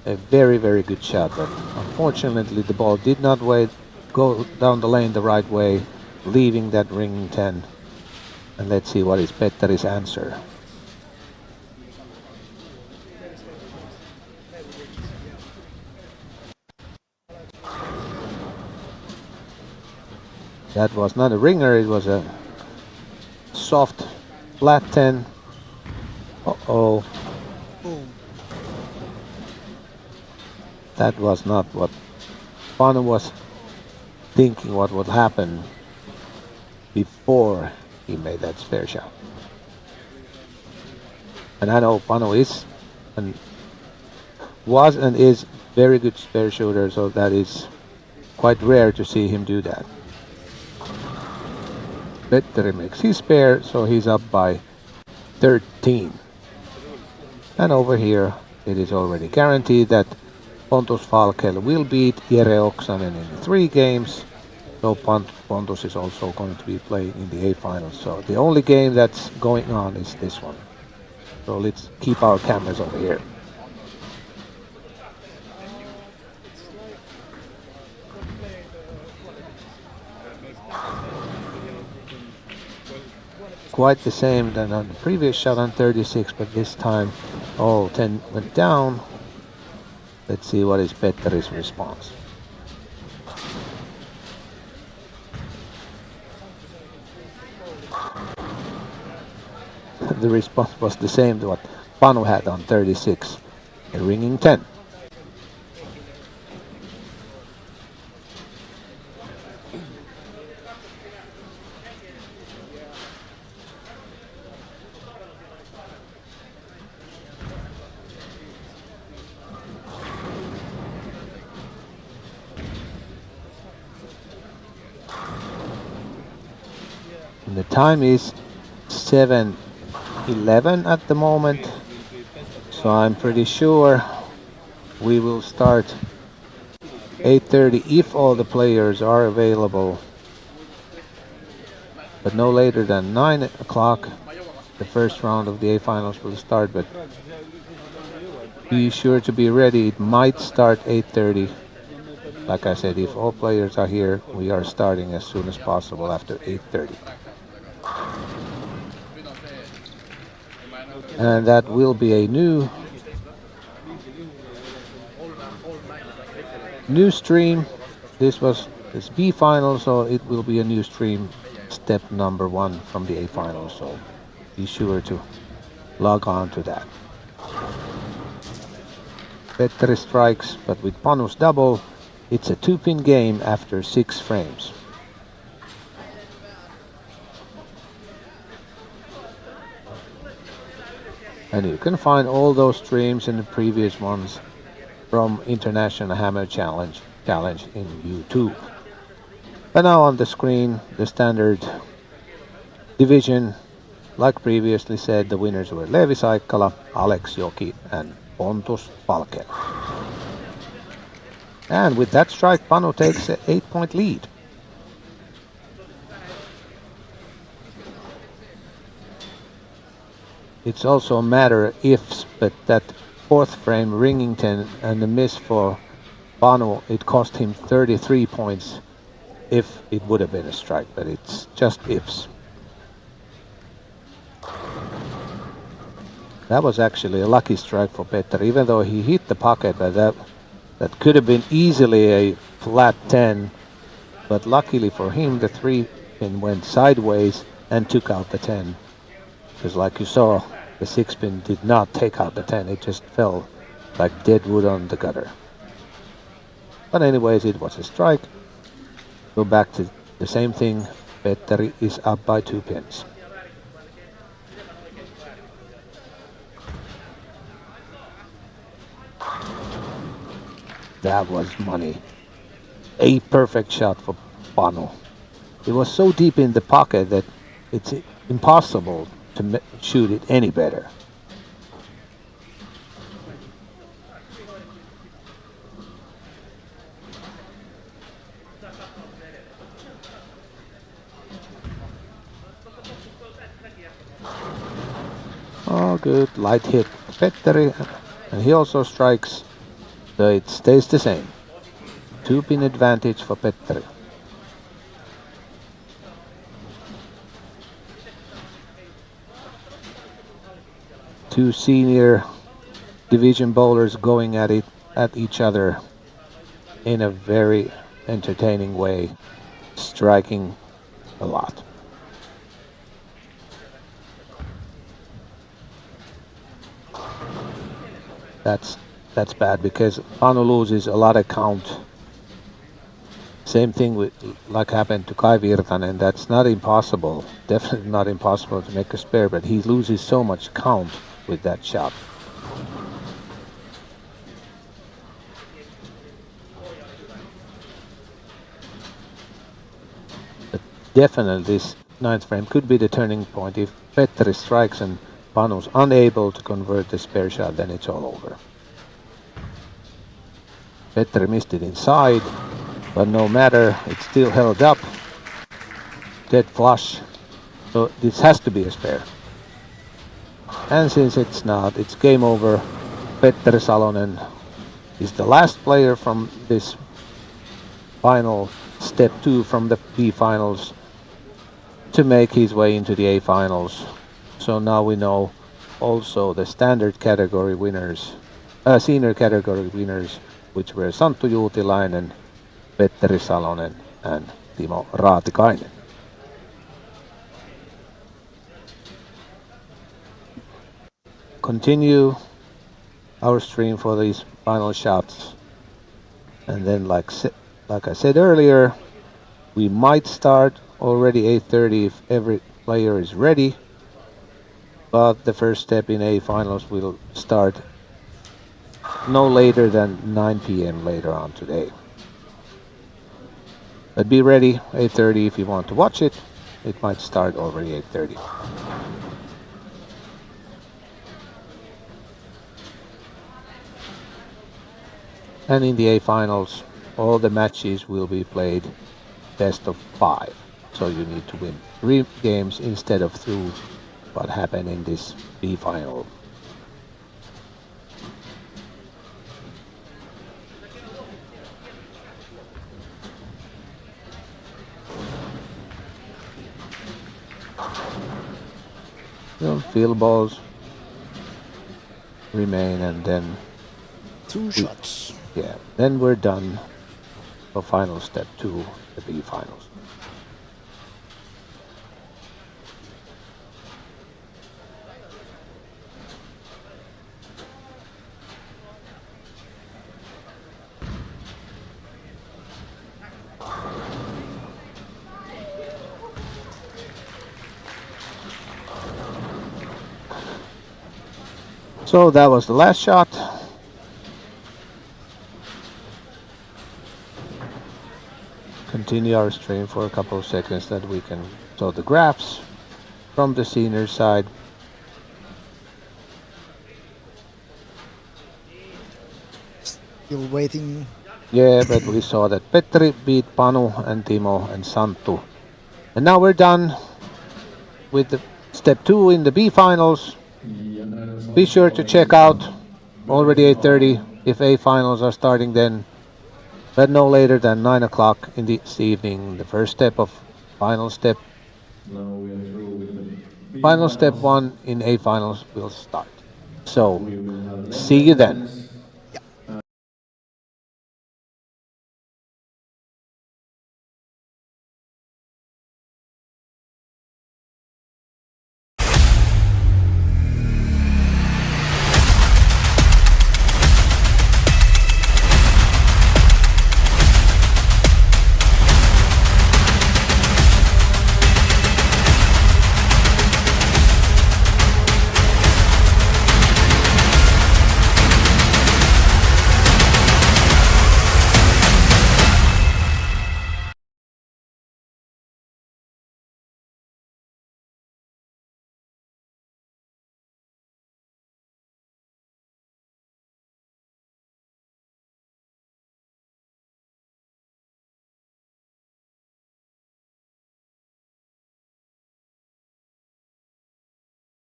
Speaker 2: A very good shot, but unfortunately the ball did not go down the lane the right way, leaving that ringing 10. And let's see what is Petteri's answer. That was not a ringer, it was a soft flat 10. Uh-oh.
Speaker 1: Boom.
Speaker 2: That was not what Panu was thinking what would happen before he made that spare shot. And I know Panu was and is very good spare shooter, so that is quite rare to see him do that. Petteri makes his pair, so he's up by 13. And over here, it is already guaranteed that Pontus Falkel will beat Jere Oksanen in 3 games. So Pontus is also going to be playing in the A finals. So the only game that's going on is this one. So let's keep our cameras over here. Quite the same than on the previous shot on 36, but this time all 10 went down. Let's see what is Petteri's response. The response was the same to what Panu had on 36, a ringing 10. And the time is 7:11 at the moment, so I'm pretty sure we will start 8:30 if all the players are available, but no later than 9 o'clock. The first round of the A finals will start, but be sure to be ready. It might start 8:30. Like I said, if all players are here, we are starting as soon as possible after 8:30. And that will be a new stream. This B final, so it will be a new stream, step number 1 from the A final. So be sure to log on to that. Petteri strikes, but with Panu's double, it's a 2-pin game after 6 frames. And you can find all those streams and the previous ones from International Hammer Challenge in YouTube. But now on the screen, the standard division, like previously said, the winners were Leevi Saikkala, Alex Joki, and Pontus Falkel. And with that strike, Panu takes an 8-point lead. It's also a matter of ifs, but that 4th frame ringing 10 and the miss for Panu, it cost him 33 points if it would have been a strike, but it's just ifs. That was actually a lucky strike for Petteri, even though he hit the pocket, but that could have been easily a flat 10, but luckily for him, the 3-pin went sideways and took out the 10. Because like you saw, the 6-pin did not take out the 10, it just fell like dead wood on the gutter. But anyways, it was a strike. Go back to the same thing, Petteri is up by 2 pins. That was money. A perfect shot for Panu. It was so deep in the pocket that it's impossible to shoot it any better. Oh, good. Light hit Petteri, and he also strikes, so it stays the same. 2-pin advantage for Petteri. Two senior division bowlers going at each other in a very entertaining way, striking a lot. That's bad because Panu loses a lot of count. Same thing with like happened to Kai Virtanen. That's not impossible, definitely not impossible to make a spare, but he loses so much count with that shot. definitely this ninth frame could be the turning point. If Petteri strikes and Panu's unable to convert the spare shot, then it's all over. Petteri missed it inside, but no matter, it's still held up. Dead flush. So this has to be a spare. And since it's not, it's game over. Petteri Salonen is the last player from this final step 2 from the B finals to make his way into the A finals. So now we know also the standard category winners, senior category winners, which were Santtu Juutilainen, Petteri Salonen and Timo Raatikainen. Continue our stream for these final shots, and then like I said earlier, we might start already 8:30 if every player is ready, but the first step in A finals will start no later than 9 p.m. later on today. But be ready 8:30 if you want to watch it. It might start already 8:30. And in the A finals, all the matches will be played best of 5. So you need to win 3 games instead of 2, what happened in this B final. Field balls remain, and then
Speaker 1: 2 shots.
Speaker 2: Yeah, then we're done for final step 2, the B finals. So that was the last shot. Continue our stream for a couple of seconds that we can show the graphs from the senior side.
Speaker 1: Still waiting.
Speaker 2: Yeah, but we saw that Petteri beat Panu and Timo and Santtu. And now we're done with the step 2 in the B finals. Be sure to check out already 8:30 if A finals are starting then, but no later than 9 o'clock in this evening. The first step of final step. Final step 1 in A finals will start. So, see you then.